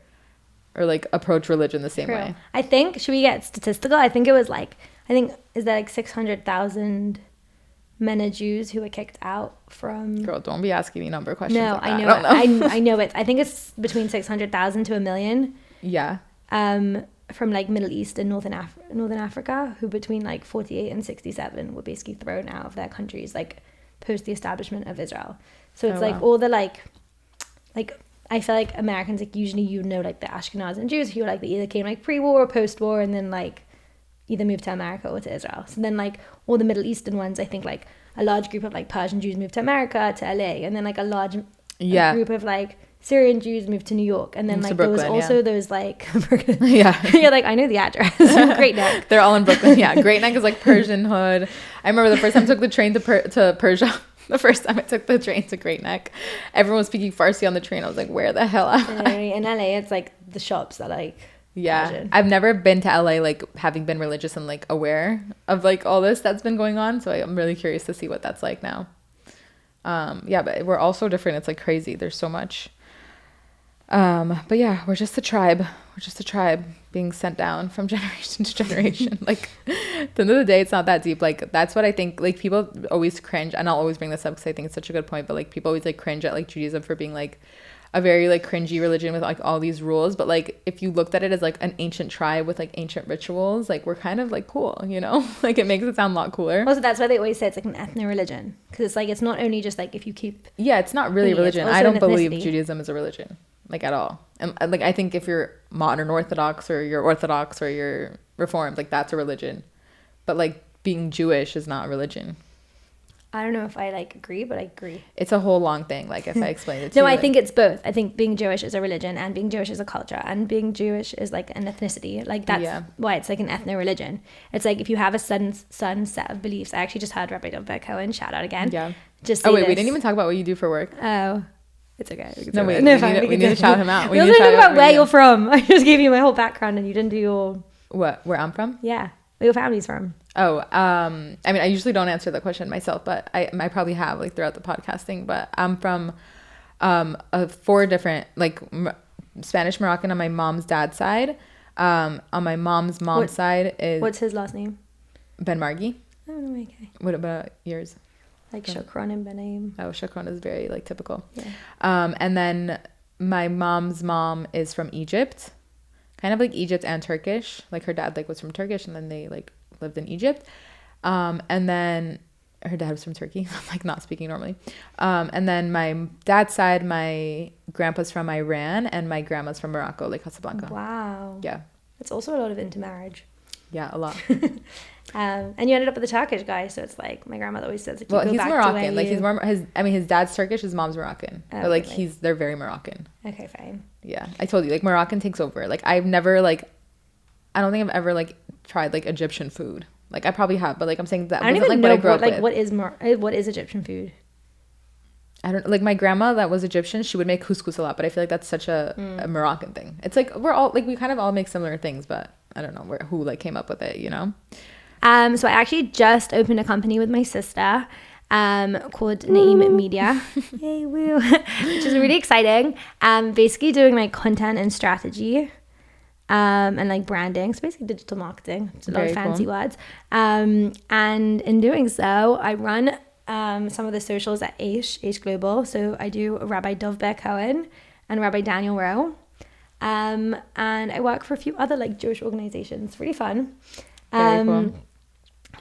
or like approach religion the same way. I think, should we get statistical? I think is that like 600,000 MENA Jews who were kicked out from. Girl, don't be asking me number questions. No, like I know. I know it. I think it's between 600,000 to 1 million. Yeah. From like Middle East and Northern Africa, who between like 48 and 67 were basically thrown out of their countries, like post the establishment of Israel. So it's all the like I feel like Americans, like usually like the Ashkenaz Jews who like they either came like pre-war or post-war and then like either moved to America or to Israel. So then like all the Middle Eastern ones, I think like a large group of like Persian Jews moved to America, to LA, and then like a large group of like Syrian Jews moved to New York, and then like Brooklyn, there was also those like you're like, I know the address. Great Neck. They're all in Brooklyn. Yeah, Great Neck is like Persian hood. I remember the first time I took the train to Persia. The first time I took the train to Great Neck, everyone was speaking Farsi on the train. I was like, where the hell am I? In LA, it's like the shops that like. Yeah, Persian. I've never been to LA like having been religious and like aware of like all this that's been going on. So I'm really curious to see what that's like now. Yeah, but we're all so different. It's like crazy. There's so much. But yeah, we're just a tribe. We're just a tribe being sent down from generation to generation. Like at the end of the day, it's not that deep. Like that's what I think. Like people always cringe, and I'll always bring this up because I think it's such a good point. But like people always like cringe at like Judaism for being like a very like cringy religion with like all these rules. But like if you looked at it as like an ancient tribe with like ancient rituals, like we're kind of like cool, you know? Like it makes it sound a lot cooler. Also, that's why they always say it's like an ethno-religion, because it's like it's not only just like if you keep. Yeah, it's not really a religion. I don't believe Judaism is a religion. Like at all. And like I think if you're modern Orthodox or you're Orthodox or you're Reformed, like that's a religion. But like being Jewish is not a religion. I don't know if I like agree, but I agree. It's a whole long thing. Like if I explain it to you. No, I think it's both. I think being Jewish is a religion, and being Jewish is a culture, and being Jewish is like an ethnicity. Like that's why it's like an ethno-religion. It's like if you have a certain set of beliefs. I actually just heard Rabbi Cohen, shout out again. Yeah. Just we didn't even talk about what you do for work. Oh. It's okay. We need to shout him out. We also talk about where you're from. I just gave you my whole background and you didn't do your... What? Where I'm from? Yeah. Where your family's from. Oh, I mean, I usually don't answer that question myself, but I probably have like throughout the podcasting, but I'm from 4 different, like Spanish Moroccan on my mom's dad's side. On my mom's side is... What's his last name? Ben Margi. Oh, no, okay. What about yours? Like Shokron and Benaim. Oh, Shokron is very like typical. Yeah. And then my mom's mom is from Egypt, kind of like Egypt and Turkish. Like her dad like was from Turkish, and then they like lived in Egypt. And then her dad was from Turkey. I'm like not speaking normally. And then my dad's side, my grandpa's from Iran and my grandma's from Morocco, like Casablanca. Wow. Yeah. It's also a lot of intermarriage. Yeah, a lot. And you ended up with a Turkish guy, so it's like my grandmother always says, like, well, he's Moroccan. Like he's more his dad's Turkish, his mom's Moroccan. Oh, but like really? they're very Moroccan. Okay, fine. Yeah, I told you, like Moroccan takes over. Like I've never like, I don't think I've ever like tried like Egyptian food. Like I probably have, but like I'm saying that I don't wasn't even like know what I grew up with. what is Egyptian food? I don't like my grandma that was Egyptian. She would make couscous a lot, but I feel like that's such a Moroccan thing. It's like we're all like we kind of all make similar things, but I don't know who like came up with it, you know. So I actually just opened a company with my sister called Naeem Media. Yay, woo. Which is really exciting. Basically doing like content and strategy and like branding. So basically digital marketing. It's a lot of fancy words. And in doing so, I run some of the socials at Aish Global. So I do Rabbi Dov Ber Cohen and Rabbi Daniel Rowe. And I work for a few other like Jewish organizations. Really fun. Very cool.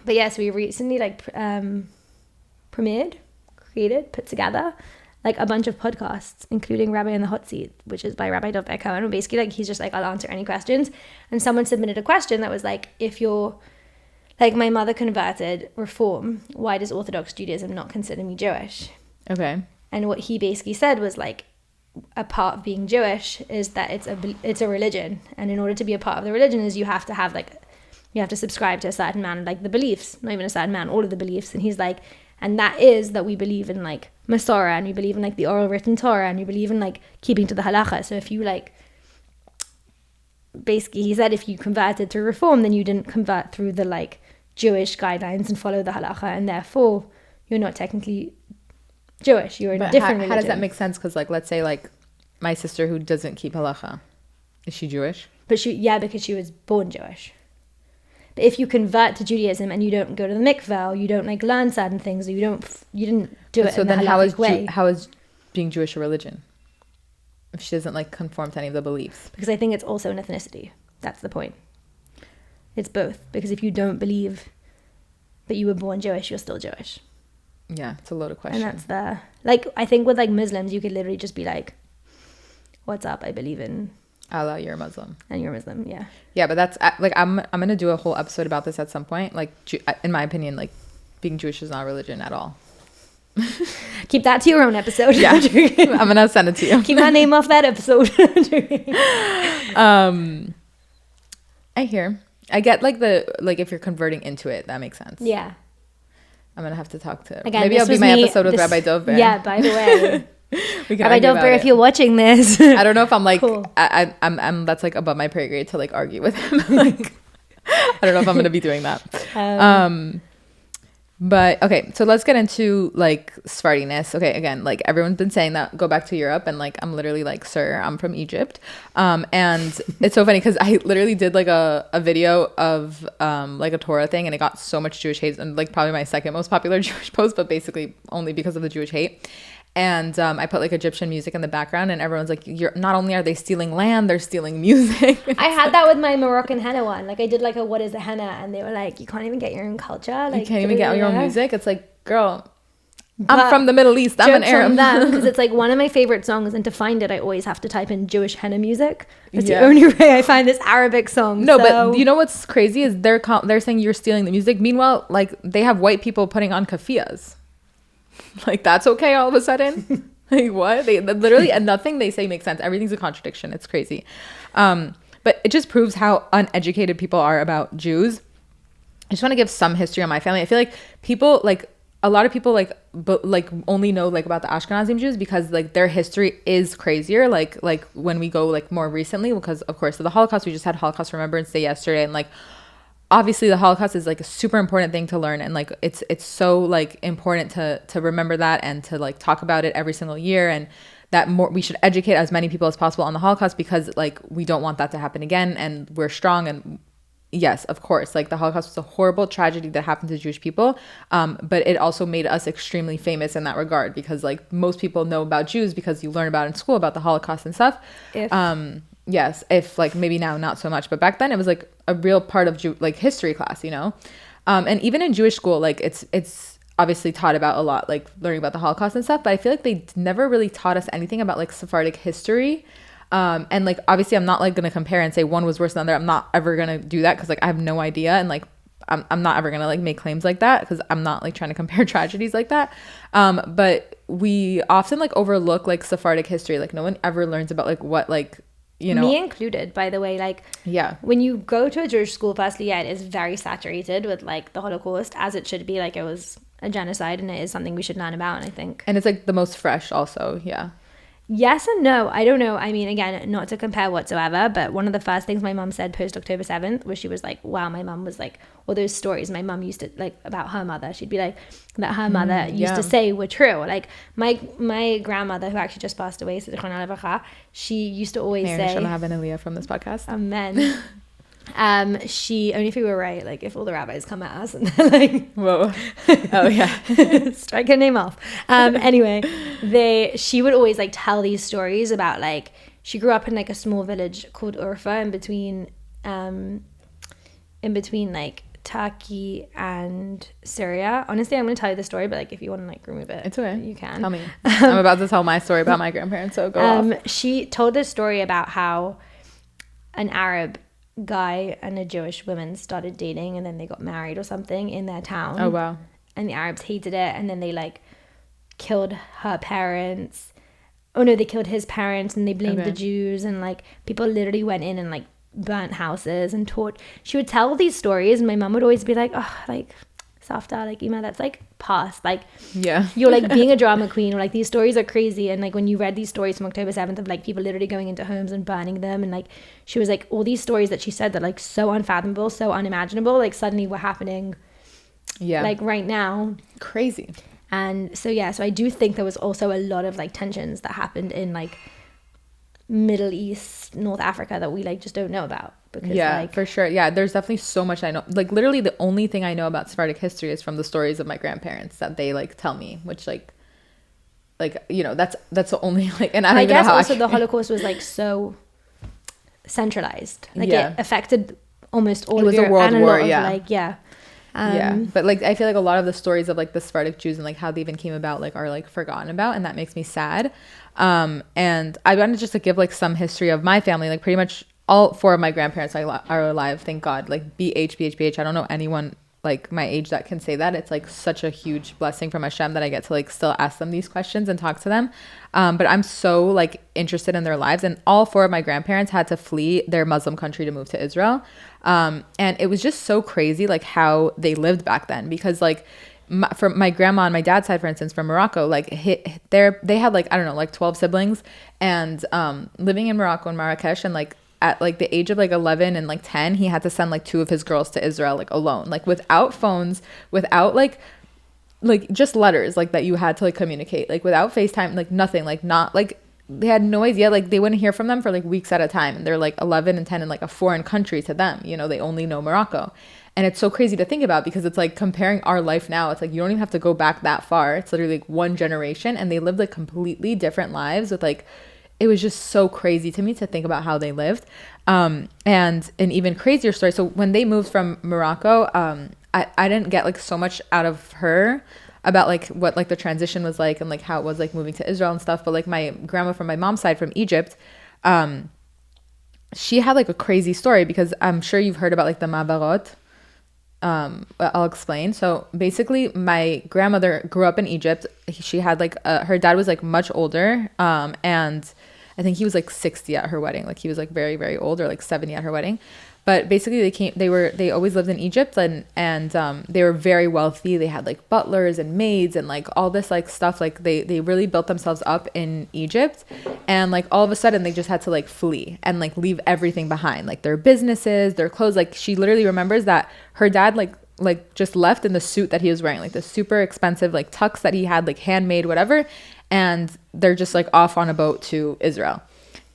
But yes, we recently like put together like a bunch of podcasts, including Rabbi in the Hot Seat, which is by Rabbi Dov Ber Cohen. And basically like he's just like, I'll answer any questions. And someone submitted a question that was like, if you're like my mother converted Reform, why does Orthodox Judaism not consider me Jewish? Okay. And what he basically said was like, a part of being Jewish is that it's a religion, and in order to be a part of the religion is you have to subscribe to a certain man, like the beliefs, not even a certain man, all of the beliefs. And he's like, and that is that we believe in like Masorah, and we believe in like the oral written Torah, and we believe in like keeping to the halacha. So if you like, basically he said if you converted through Reform, then you didn't convert through the like Jewish guidelines and follow the halacha, and therefore you're not technically Jewish. You're in a different religion. How does that make sense? Because like let's say like my sister who doesn't keep halacha, is she Jewish? But because she was born Jewish. But if you convert to Judaism and you don't go to the mikveh, you don't like learn certain things, or you didn't do it in the halachic way. How is being Jewish a religion if she doesn't like conform to any of the beliefs? Because I think it's also an ethnicity. That's the point. It's both. Because if you don't believe that you were born Jewish, you're still Jewish. Yeah, it's a loaded question. And that's like, I think with like Muslims, you could literally just be like, what's up? I believe in Allah, you're a Muslim. And you're a Muslim, yeah. Yeah, but that's like, I'm going to do a whole episode about this at some point. Like, in my opinion, like being Jewish is not a religion at all. Keep that to your own episode. Yeah, I'm going to send it to you. Keep my name off that episode. I hear. I get like if you're converting into it, that makes sense. Yeah. I'm going to have to talk to... Again, maybe I'll be my episode with Rabbi Dov Ber. Yeah, by the way. Rabbi Dov Ber, if you're watching this. I don't know if I'm like... Cool. I'm that's like above my pay grade to like argue with him. Like, I don't know if I'm going to be doing that. But okay, so let's get into like Sephardiness. Okay, again, like everyone's been saying that go back to Europe, and like I'm literally like, sir, I'm from Egypt. And it's so funny because I literally did like a video of like a Torah thing, and it got so much Jewish hate, and like probably my second most popular Jewish post, but basically only because of the Jewish hate. And I put like Egyptian music in the background, and everyone's like, "You're not only are they stealing land, they're stealing music." I had that with my Moroccan henna one. Like I did like a what is a henna, and they were like, "You can't even get your own culture. Like you can't even get your own music." It's like, girl, I'm from the Middle East. I'm an Arab. Because it's like one of my favorite songs, and to find it, I always have to type in Jewish henna music. It's the only way I find this Arabic song. No, but you know what's crazy is they're saying you're stealing the music. Meanwhile, like they have white people putting on kafiyas. Like that's okay all of a sudden. Like what? They literally, and nothing they say makes sense. Everything's a contradiction. It's crazy. But it just proves how uneducated people are about Jews. I just want to give some history on my family. I feel like people like a lot of people like only know like about the Ashkenazim Jews because like their history is crazier. Like when we go like more recently, because of course the Holocaust, we just had Holocaust Remembrance Day yesterday, and like obviously the Holocaust is like a super important thing to learn, and like it's so like important to remember that and to like talk about it every single year, and that we should educate as many people as possible on the Holocaust because like we don't want that to happen again, and we're strong. And yes, of course, like the Holocaust was a horrible tragedy that happened to Jewish people, but it also made us extremely famous in that regard because like most people know about Jews because you learn about it in school about the Holocaust and stuff. Yes, if like maybe now not so much, but back then it was like a real part of like history class, you know. And even in Jewish school, like it's obviously taught about a lot, like learning about the Holocaust and stuff, but I feel like they never really taught us anything about like Sephardic history. And like obviously I'm not like gonna compare and say one was worse than the other. I'm not ever gonna do that because like I have no idea, and like I'm not ever gonna like make claims like that because I'm not like trying to compare tragedies like that. But we often like overlook like Sephardic history. Like no one ever learns about like what, like, you know, me included, by the way. Like, yeah, when you go to a Jewish school, firstly, yeah, it is very saturated with like the Holocaust, as it should be. Like, it was a genocide, and it is something we should learn about, and I think, and it's like the most fresh also. Yeah. Yes and no. I don't know. I mean, again, not to compare whatsoever, but one of the first things my mum said post October 7th was she was like, wow, my mum was like, all those stories my mum used to, like, about her mother, she'd be like, that her mother used to say were true. Like, my grandmother, who actually just passed away, she used to always say... May I have an Aliyah from this podcast? Amen. She, only if we were right, like if all the rabbis come at us and they're like, whoa, oh yeah, strike her name off. Anyway, she would always like tell these stories about, like, she grew up in like a small village called Urfa in between like Turkey and Syria. Honestly, I'm going to tell you the story, but like if you want to like remove it, it's okay, you can. Tell me. I'm about to tell my story about my grandparents, so go off. She told this story about how an Arab guy and a Jewish woman started dating, and then they got married or something in their town. Oh wow. And the Arabs hated it, and then they like killed her parents. Oh no, they killed his parents, and they blamed the Jews, and like people literally went in and like burnt houses and taught. She would tell these stories, and my mum would always be like, oh, like Safta, like Ima, that's like past, like, yeah, you're like being a drama queen, or like these stories are crazy. And like when you read these stories from October 7th of like people literally going into homes and burning them, and like she was like, all these stories that she said that like so unfathomable, so unimaginable, like suddenly were happening, like right now. Crazy. And so yeah, so I do think there was also a lot of like tensions that happened in like Middle East, North Africa, that we like just don't know about. Because, yeah, like, for sure. Yeah, there's definitely so much I know. Like literally the only thing I know about Sephardic history is from the stories of my grandparents that they like tell me, which like you know, that's the only like. And I guess also the Holocaust was like so centralized, like it affected almost all. It was a world war. But like I feel like a lot of the stories of like the Sephardic Jews and like how they even came about like are like forgotten about, and that makes me sad. And I want to just like give like some history of my family. Like pretty much all four of my grandparents are alive, thank God. Like BH. I don't know anyone like my age that can say that. It's like such a huge blessing from Hashem that I get to like still ask them these questions and talk to them. But I'm so like interested in their lives, and all four of my grandparents had to flee their Muslim country to move to Israel. And it was just so crazy like how they lived back then, because like from my grandma on my dad's side, for instance, from Morocco, like they had like, I don't know, like 12 siblings, and living in Morocco and Marrakesh, and like at like the age of like 11 and like 10, he had to send like 2 of his girls to Israel like alone, like without phones, without like just letters like that you had to like communicate, like without FaceTime, like nothing, like not like they had no idea, like they wouldn't hear from them for like weeks at a time, and they're like 11 and 10 in like a foreign country to them, you know, they only know Morocco. And it's so crazy to think about, because it's like comparing our life now, it's like you don't even have to go back that far, it's literally like one generation, and they lived like completely different lives with like, it was just so crazy to me to think about how they lived. And an even crazier story, so when they moved from Morocco, I didn't get like so much out of her about like what like the transition was like, and like how it was like moving to Israel and stuff. But like my grandma from my mom's side from Egypt, she had like a crazy story, because I'm sure you've heard about like the Mabarot. I'll explain. So basically my grandmother grew up in Egypt. She had like her dad was like much older, and I think he was like 60 at her wedding. Like he was like very, very old, or like 70 at her wedding. But basically they always lived in Egypt, and they were very wealthy. They had like butlers and maids and like all this like stuff. Like they really built themselves up in Egypt, and like all of a sudden they just had to like flee and like leave everything behind, like their businesses, their clothes. Like she literally remembers that her dad like just left in the suit that he was wearing, like the super expensive like tux that he had, like handmade, whatever. And they're just like off on a boat to Israel.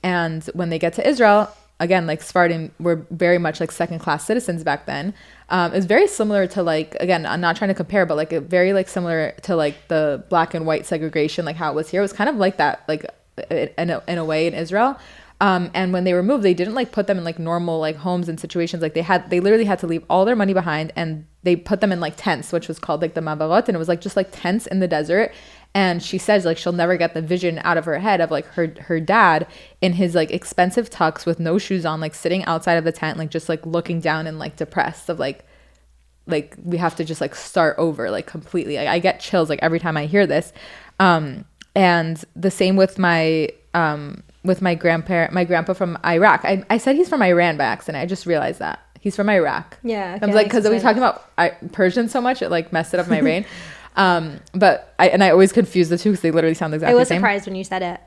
And when they get to Israel, again, like Sephardim were very much like second-class citizens back then. It's very similar to like, again, I'm not trying to compare, but like very like similar to like the black and white segregation, like how it was here. It was kind of like that, like in a way in Israel. And when they were moved, they didn't like put them in like normal like homes and situations. Like they literally had to leave all their money behind, and they put them in like tents, which was called like the mavarot, and it was like just like tents in the desert. And she says like she'll never get the vision out of her head of like her dad in his like expensive tux with no shoes on, like sitting outside of the tent, like just like looking down and like depressed of like we have to just like start over like completely. Like I get chills like every time I hear this. And the same with my grandpa from Iraq. I said he's from Iran by accident. I just realized that he's from Iraq. Yeah, okay, I was like, because we were talking about Persian so much, it like messed it up my brain. But I always confuse the two because they literally sound exactly the same. I was surprised when you said it.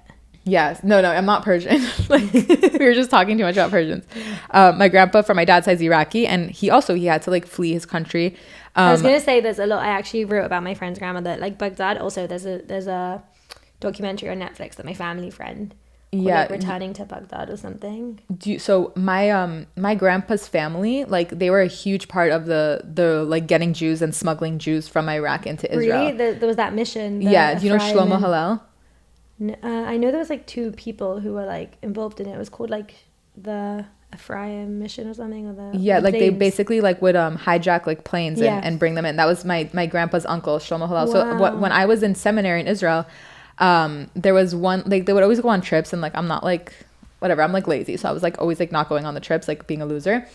Yes. No, I'm not Persian. Like we were just talking too much about Persians. My grandpa from my dad's side is Iraqi, and he had to like flee his country. I was gonna say there's a lot. I actually wrote about my friend's grandmother, like Baghdad. Also, there's a documentary on Netflix that my family friend. Like returning to Baghdad or something. So my grandpa's family, like they were a huge part of the like getting Jews and smuggling Jews from Iraq into Israel. Really? There was that mission. Do you know Shlomo Hillel? I know there was like two people who were like involved in it. It was called like the Ephraim mission or something, or like they basically like would hijack like planes and bring them in. That was my grandpa's uncle, Shlomo Hillel. Wow. So when I was in seminary in Israel, there was one, like they would always go on trips, and like I'm not like whatever, I'm like lazy, so I was like always like not going on the trips, like being a loser.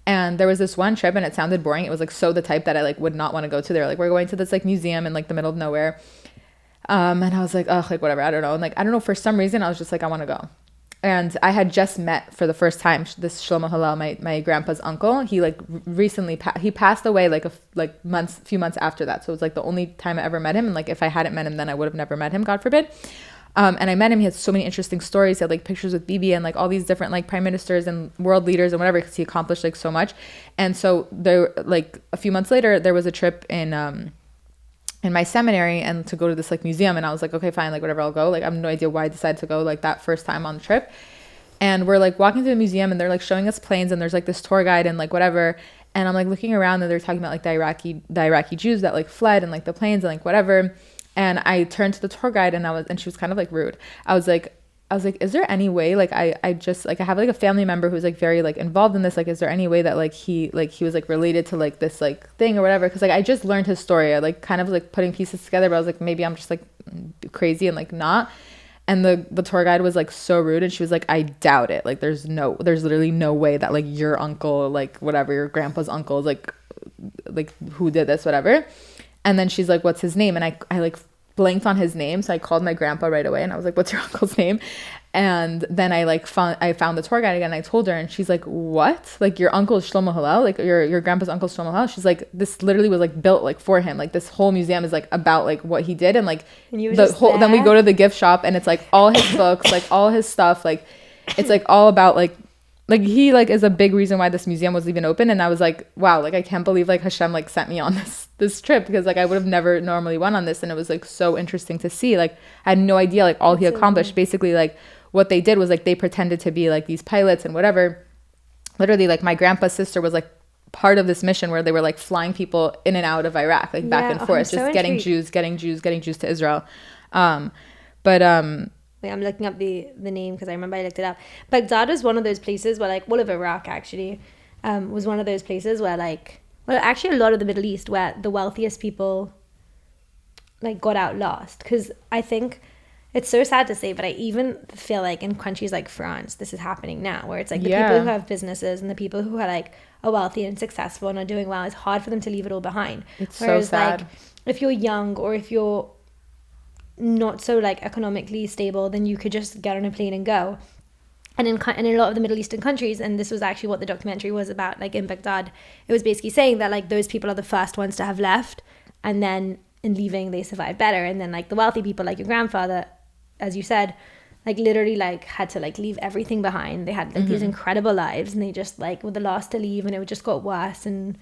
And there was this one trip and it sounded boring. It was like so the type that I like would not want to go to. They were like, we're going to this like museum in like the middle of nowhere. And I was like, oh, like whatever, I don't know. And like I don't know, for some reason I was just like, I want to go. And I had just met for the first time this Shlomo Hillel, my grandpa's uncle. He like recently he passed away like few months after that. So it was like the only time I ever met him. And like if I hadn't met him, then I would have never met him, God forbid. And I met him. He had so many interesting stories. He had like pictures with Bibi and like all these different like prime ministers and world leaders and whatever, because he accomplished like so much. And so there, like a few months later, there was a trip in my seminary and to go to this like museum, and I was like, okay, fine, like whatever, I'll go. Like I have no idea why I decided to go like that first time on the trip. And we're like walking through the museum and they're like showing us planes, and there's like this tour guide and like whatever. And I'm like looking around and they're talking about like the Iraqi Jews that like fled and like the planes and like whatever. And I turned to the tour guide and she was kind of like rude. I was like, is there any way, like I just like I have like a family member who's like very like involved in this, like is there any way that like he was like related to like this like thing or whatever, because like I just learned his story. I like kind of like putting pieces together, but I was like, maybe I'm just like crazy and like not. And the tour guide was like so rude, and she was like, I doubt it, like there's literally no way that like your uncle, like whatever, your grandpa's uncle is like who did this, whatever. And then she's like, what's his name? And I like blanked on his name, so I called my grandpa right away and I was like, what's your uncle's name? And then I found the tour guide again, and I told her, and she's like, what, like your uncle is Shlomo Hillel, like your grandpa's uncle is Shlomo Hillel? She's like, this literally was like built like for him, like this whole museum is like about like what he did. And like then we go to the gift shop and it's like all his books, like all his stuff, like it's like all about like he like is a big reason why this museum was even open. And I was like, wow, like I can't believe like Hashem like sent me on this trip, because like I would have never normally went on this. And it was like so interesting to see. Like I had no idea like all he accomplished. Basically like what they did was like they pretended to be like these pilots and whatever. Literally like my grandpa's sister was like part of this mission where they were like flying people in and out of Iraq, like back and forth, just getting Jews to Israel. Wait, I'm looking up the name because I remember I looked it up. Baghdad was one of those places where like all of Iraq actually was one of those places where like, well, actually a lot of the Middle East where the wealthiest people like got out last. Because I think it's so sad to say, but I even feel like in countries like France, this is happening now, where it's like the people who have businesses and the people who are like are wealthy and successful and are doing well, it's hard for them to leave it all behind. It's Whereas, so sad. Like if you're young or if you're not so like economically stable, then you could just get on a plane and go. And in a lot of the Middle Eastern countries, and this was actually what the documentary was about, like in Baghdad, it was basically saying that like those people are the first ones to have left, and then in leaving they survived better. And then like the wealthy people, like your grandfather, as you said, like literally like had to like leave everything behind. They had like these incredible lives, and they just like were the last to leave, and it just got worse. And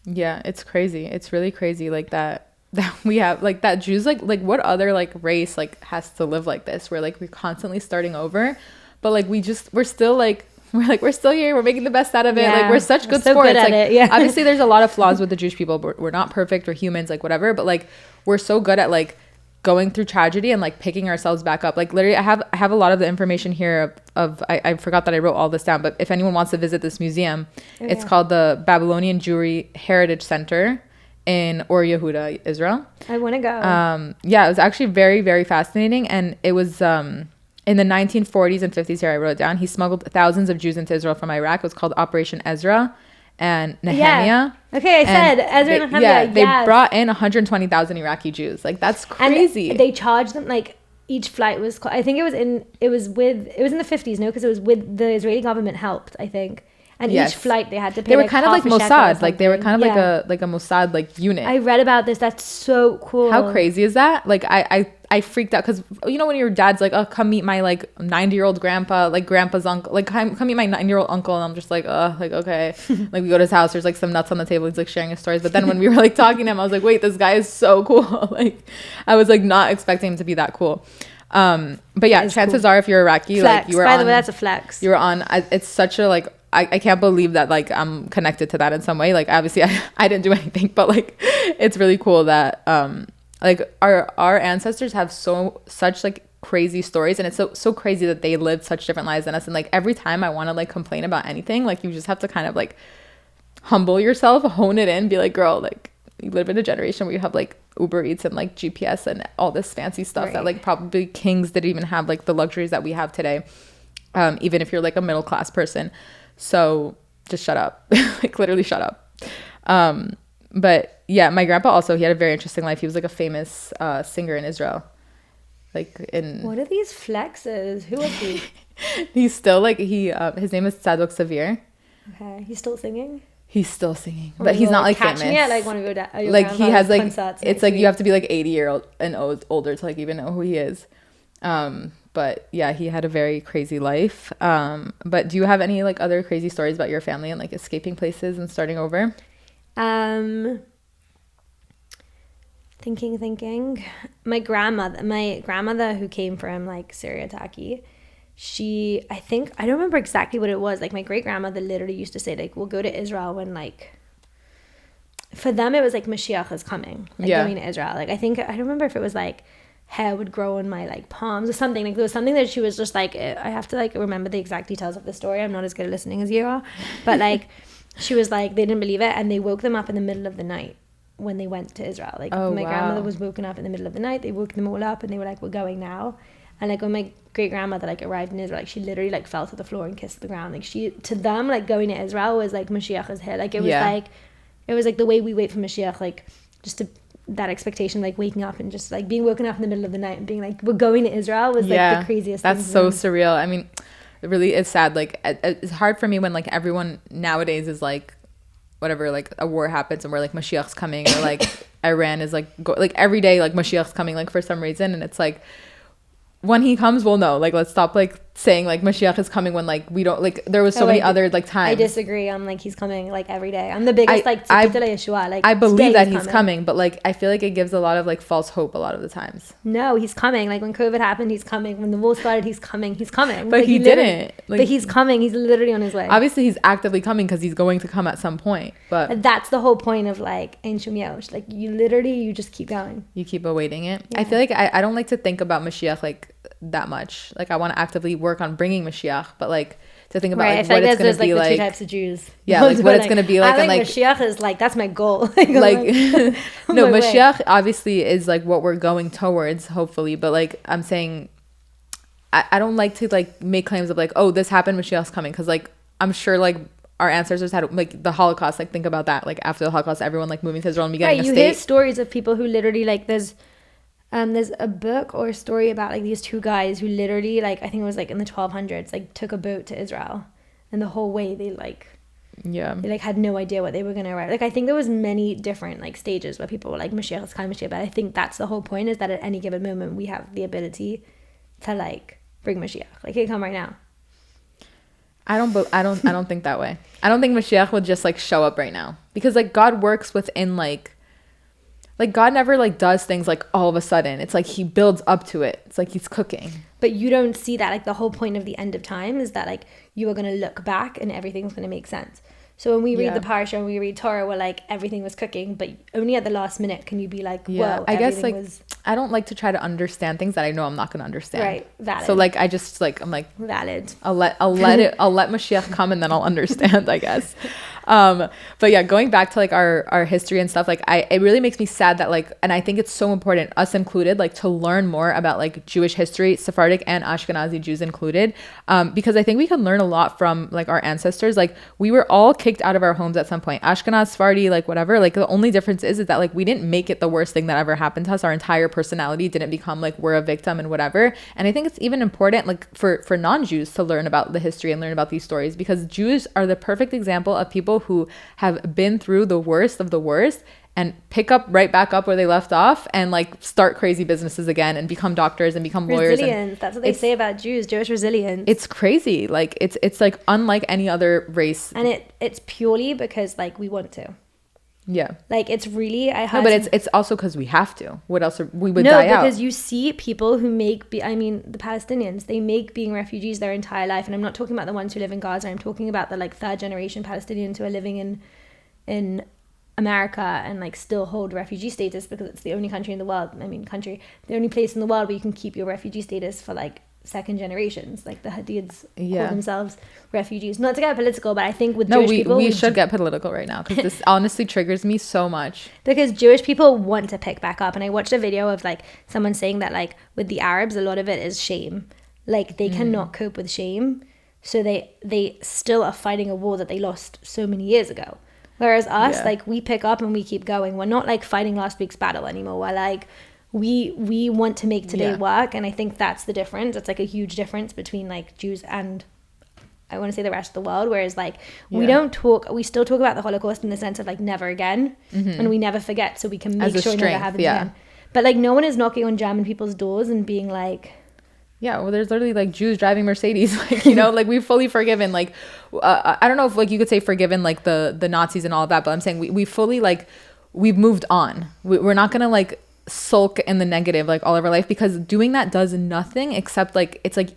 yeah, it's crazy. It's really crazy like that we have like that Jews like what other like race like has to live like this, where like we're constantly starting over, but like we're still here, we're making the best out of it. Like we're such good sport. Good like obviously there's a lot of flaws with the Jewish people, but we're not perfect, we're humans, like whatever, but like we're so good at like going through tragedy and like picking ourselves back up. Like literally I have a lot of the information here of I forgot that I wrote all this down, but if anyone wants to visit this museum, it's called the Babylonian Jewry Heritage Center in Or Yehuda, Israel. I want to go. Yeah, it was actually very, very fascinating. And it was in the 1940s and 50s, here I wrote it down, he smuggled thousands of Jews into Israel from Iraq. It was called Operation Ezra and Nehemiah. Yeah. Okay, I said Ezra and Nehemiah. Yeah, they brought in 120,000 Iraqi Jews. Like, that's crazy. And they charged them, like, each flight was, I think it was in the 50s, no? Because it was with the Israeli government helped, I think. And each flight they had to pay. They were kind of like Mossad. Like, they were kind of like a Mossad, like, unit. I read about this. That's so cool. How crazy is that? Like, I freaked out because, you know, when your dad's like, oh, come meet my like 90-year-old grandpa, like grandpa's uncle, like come meet my 9-year-old uncle, and I'm just like, like, okay. Like, we go to his house, there's like some nuts on the table, he's like sharing his stories. But then when we were like talking to him, I was like, wait, this guy is so cool. Like, I was like not expecting him to be that cool. But yeah, chances are if you're Iraqi, flex. like you were by the way, that's a flex. You were on. It's such a like. I can't believe that like I'm connected to that in some way. Like, obviously I didn't do anything, but like it's really cool that like our ancestors have such like crazy stories, and it's so crazy that they lived such different lives than us. And like every time I want to like complain about anything, like you just have to kind of like humble yourself, hone it in, be like, girl, like you live in a generation where you have like Uber Eats and like GPS and all this fancy stuff that like probably kings didn't even have like the luxuries that we have today, even if you're like a middle class person. So just shut up. Like literally shut up. But yeah, my grandpa also, he had a very interesting life. He was like a famous singer in Israel. Like in what are these flexes? Who is he? He's still like his name is Tzadok Savir. Okay, he's still singing. He's still singing, but he's not like famous. Me at like one of your like he has like it's like week. You have to be like 80-year-old and older to like even know who he is. But yeah, he had a very crazy life. But do you have any like other crazy stories about your family and like escaping places and starting over? Thinking. My grandmother who came from like stereotypes, I don't remember exactly what it was. Like my great grandmother literally used to say like, we'll go to Israel when like, for them it was like Mashiach is coming, like going to Israel. Like I don't remember if it was like hair would grow on my like palms or something. Like there was something that she was just like, I have to like remember the exact details of the story. I'm not as good at listening as you are, but like she was like, they didn't believe it, and they woke them up in the middle of the night when they went to Israel. Like my grandmother was woken up in the middle of the night. They woke them all up and they were like, we're going now. And like when my great grandmother like arrived in Israel, like she literally like fell to the floor and kissed the ground. Like to them, like going to Israel was like Mashiach is here. Like it was like the way we wait for Mashiach, like just to that expectation, like waking up and just like being woken up in the middle of the night and being like, we're going to Israel was like the craziest thing. That's so surreal. I mean, it really is sad. Like it's hard for me when like everyone nowadays is like, whatever, like a war happens and we're like Mashiach's coming, or like Iran is like like every day like Mashiach's coming, like for some reason. And it's like, when he comes, we'll know. Like, let's stop like saying like Mashiach is coming when like we don't, like there was so many other like times. I disagree. I'm like, he's coming like every day. I'm the biggest Yeshua. Like I believe that he's coming, but like I feel like it gives a lot of like false hope a lot of the times. No, he's coming. Like when COVID happened, he's coming. When the war started, he's coming. But like, he didn't. Like, but he's coming. He's literally on his way. Obviously, he's actively coming because he's going to come at some point. But that's the whole point of like Ein Shum Yosh. Like you just keep going. You keep awaiting it. Yeah. I feel like I don't like to think about Mashiach like that much. Like I want to actively work on bringing Mashiach, but like to think about like what it's going to be like. The two types of Jews. Yeah, like what it's going to be like. I think and like Mashiach is like, that's my goal. No, Mashiach obviously is like what we're going towards, hopefully. But like I'm saying, I don't like to like make claims of like, oh, this happened, Mashiach's coming, because like I'm sure like our ancestors had like the Holocaust. Like think about that. Like after the Holocaust, everyone like moving to Israel and getting a state. You hear stories of people who literally like there's a book or a story about like these two guys who literally like, I think it was like in the 1200s, like took a boat to Israel, and the whole way they like had no idea what they were going to arrive. Like I think there was many different like stages where people were like Mashiach is coming, but I think that's the whole point, is that at any given moment we have the ability to like bring Mashiach. Like he can come right now. I don't think that way. I don't think Mashiach would just like show up right now, because like God works within like God never like does things like all of a sudden. It's like he builds up to it. It's like he's cooking. But you don't see that. Like the whole point of the end of time is that like you are going to look back and everything's going to make sense. So when we read the Parasha and we read Torah, we're like, everything was cooking, but only at the last minute can you be like, whoa, I guess like I don't like to try to understand things that I know I'm not going to understand. Right, valid. So like I just like I'm like valid. I'll let Mashiach come and then I'll understand, I guess. But yeah, going back to like our history and stuff, like it really makes me sad that like, and I think it's so important, us included, like to learn more about like Jewish history, Sephardic and Ashkenazi Jews included, because I think we can learn a lot from like our ancestors. Like we were all kicked out of our homes at some point, Ashkenaz, Sephardi, like whatever. Like the only difference is that like we didn't make it the worst thing that ever happened to us. Our entire personality didn't become like we're a victim and whatever. And I think it's even important like for non-Jews to learn about the history and learn about these stories, because Jews are the perfect example of people who have been through the worst of the worst and pick up right back up where they left off and like start crazy businesses again and become doctors and become lawyers. Resilience. That's what they say about Jews, Jewish resilience. It's crazy. Like it's like unlike any other race. And it's purely because like we want to. Yeah. Like it's really, it's also because we have to. What else we would die out. No, because you see people who the Palestinians, they make being refugees their entire life. And I'm not talking about the ones who live in Gaza. I'm talking about the like third generation Palestinians who are living in America and like still hold refugee status because it's the only country in the world. The only place in the world where you can keep your refugee status for like second generations. Like the Hadids call themselves refugees. Not to get political, but I think with Jewish people, we should get political right now because this honestly triggers me so much. Because Jewish people want to pick back up, and I watched a video of like someone saying that like with the Arabs, a lot of it is shame. Like they cannot cope with shame, so they still are fighting a war that they lost so many years ago. Whereas us, like we pick up and we keep going. We're not like fighting last week's battle anymore. We're like we want to make today work, and I think that's the difference. It's like a huge difference between like Jews and I want to say the rest of the world. Whereas like we still talk about the Holocaust in the sense of like never again, and we never forget, so we can make sure it never happens again. But like no one is knocking on German people's doors and being like, well, there's literally like Jews driving Mercedes, like, you know, like we've fully forgiven, like, I don't know if like you could say forgiven like the Nazis and all of that, but I'm saying we fully like, we've moved on. We're not going to like sulk in the negative like all of our life, because doing that does nothing except like, it's like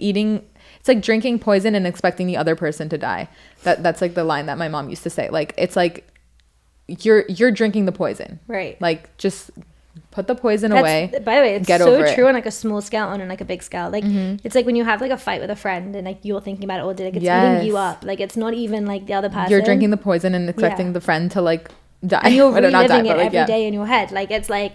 drinking poison and expecting the other person to die. That's like the line that my mom used to say. Like, it's like, you're drinking the poison. Right. Like, just put the poison away. By the way, it's so true on like a small scale and on like a big scale. Like it's like when you have like a fight with a friend and like you're thinking about it all day, like it's eating you up. Like it's not even like the other person. You're drinking the poison and expecting the friend to like die. And you're reliving it every day in your head. Like it's like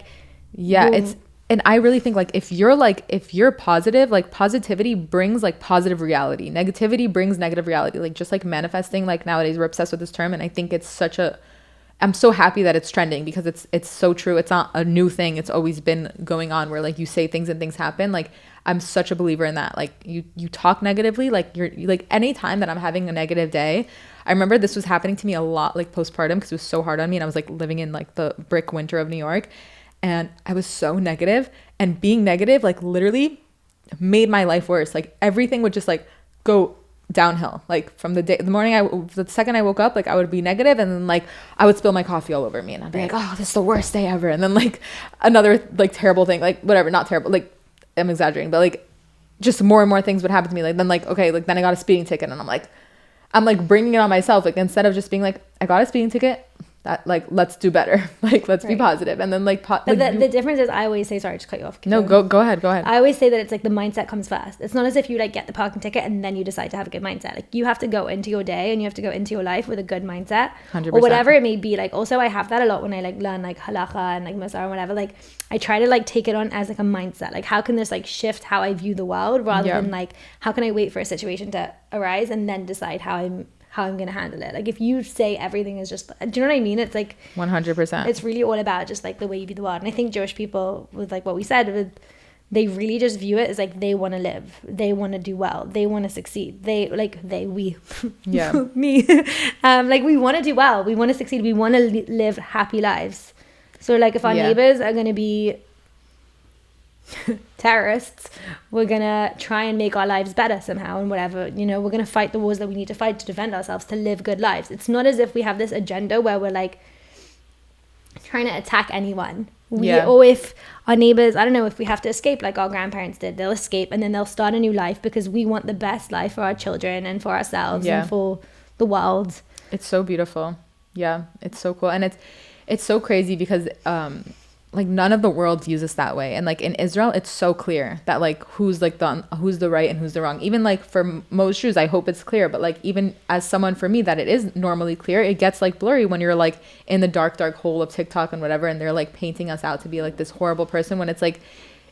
and I really think like if you're positive, like positivity brings like positive reality. Negativity brings negative reality. Like just like manifesting, like nowadays we're obsessed with this term, and I think it's I'm so happy that it's trending because it's so true. It's not a new thing. It's always been going on where like you say things and things happen. Like I'm such a believer in that. Like you talk negatively, like you're like any time that I'm having a negative day. I remember this was happening to me a lot like postpartum because it was so hard on me, and I was like living in like the brick winter of New York, and I was so negative, and being negative like literally made my life worse. Like everything would just like go downhill. Like from the second I woke up, like I would be negative, and then like I would spill my coffee all over me, and I'd be like, oh, this is the worst day ever. And then like another like terrible thing, like whatever, not terrible, like I'm exaggerating, but like just more and more things would happen to me. Like then like okay, like then I got a speeding ticket, and I'm like bringing it on myself. Like instead of just being like I got a speeding ticket, that like let's do better, like let's be positive. And then like but the difference is I always say, sorry to cut you off, no, go ahead. I always say that it's like the mindset comes first. It's not as if you like get the parking ticket and then you decide to have a good mindset. Like you have to go into your day and you have to go into your life with a good mindset, 100%. or whatever it may be. Like also I have that a lot when I like learn like halakha and like masar and whatever. Like I try to like take it on as like a mindset, like how can this like shift how I view the world, rather than like how can I wait for a situation to arise and then decide how I'm going to handle it. Like if you say everything is just, do you know what I mean? It's like 100%. It's really all about just like the way you view the world. And I think Jewish people, with like what we said, they really just view it as like they want to live, they want to do well, they want to succeed. We me like we want to do well, we want to succeed, we want to live happy lives. So like if our neighbors are going to be terrorists, we're gonna try and make our lives better somehow, and whatever, you know, we're gonna fight the wars that we need to fight to defend ourselves, to live good lives. It's not as if we have this agenda where we're like trying to attack anyone. Or if our neighbors, I don't know, if we have to escape like our grandparents did, they'll escape and then they'll start a new life because we want the best life for our children and for ourselves and for the world. It's so beautiful. Yeah, it's so cool. And it's so crazy because like none of the world uses that way. And like in Israel, it's so clear that like who's the right and who's the wrong. Even like for most Jews, I hope it's clear. But like even as someone for me that it is normally clear, it gets like blurry when you're like in the dark hole of TikTok and whatever, and they're like painting us out to be like this horrible person when it's like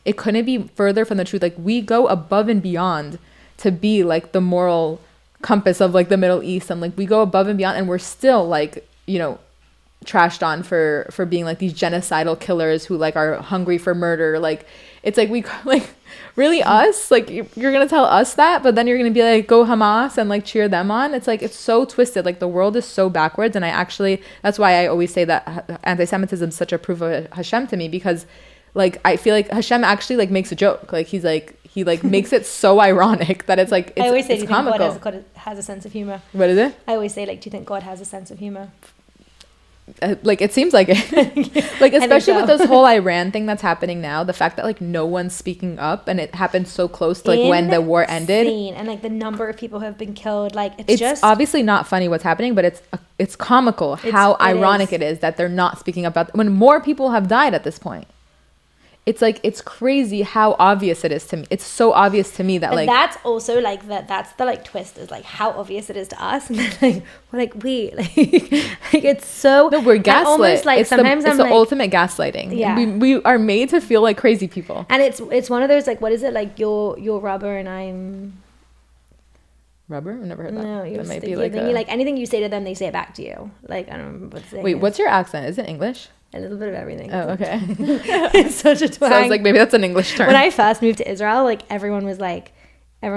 it couldn't be further from the truth. Like we go above and beyond to be like the moral compass of like the Middle East, and like we go above and beyond, and we're still like, you know, trashed on for being like these genocidal killers who like are hungry for murder. Like it's like we like really us, like you're gonna tell us that, but then you're gonna be like go Hamas and like cheer them on. It's like it's so twisted. Like the world is so backwards. And I actually, that's why I always say that anti-Semitism is such a proof of Hashem to me, because like I feel like Hashem actually like makes a joke. Like he makes it so ironic that it's like it's, I always say, it's do you think comical. God has a sense of humor? What is it? I always say, like, do you think God has a sense of humor? Like it seems like it. Like especially so. with this whole Iran thing that's happening now, the fact that like no one's speaking up, and it happened so close to like when the war ended, and like the number of people who have been killed, like it's just obviously not funny what's happening, but it's comical how ironic it is that they're not speaking about when more people have died at this point. It's like it's crazy how obvious it is to me. It's so obvious to me that, but like, that's also like that's the like twist, is like how obvious it is to us, and then like we're like like it's so, no, we're gaslit. Almost like it's sometimes it's I'm the like, ultimate gaslighting. Yeah, we are made to feel like crazy people, and it's one of those like, what is it, like you're rubber and I'm rubber? I've never heard that. No, you're that might sticky. be like you like anything you say to them, they say it back to you. Like I don't remember what saying. Wait, what's your accent? Is it English? A little bit of everything. Oh, okay. It's such a twang. So I was like, maybe that's an English term. When I first moved to Israel, like everyone was like, oh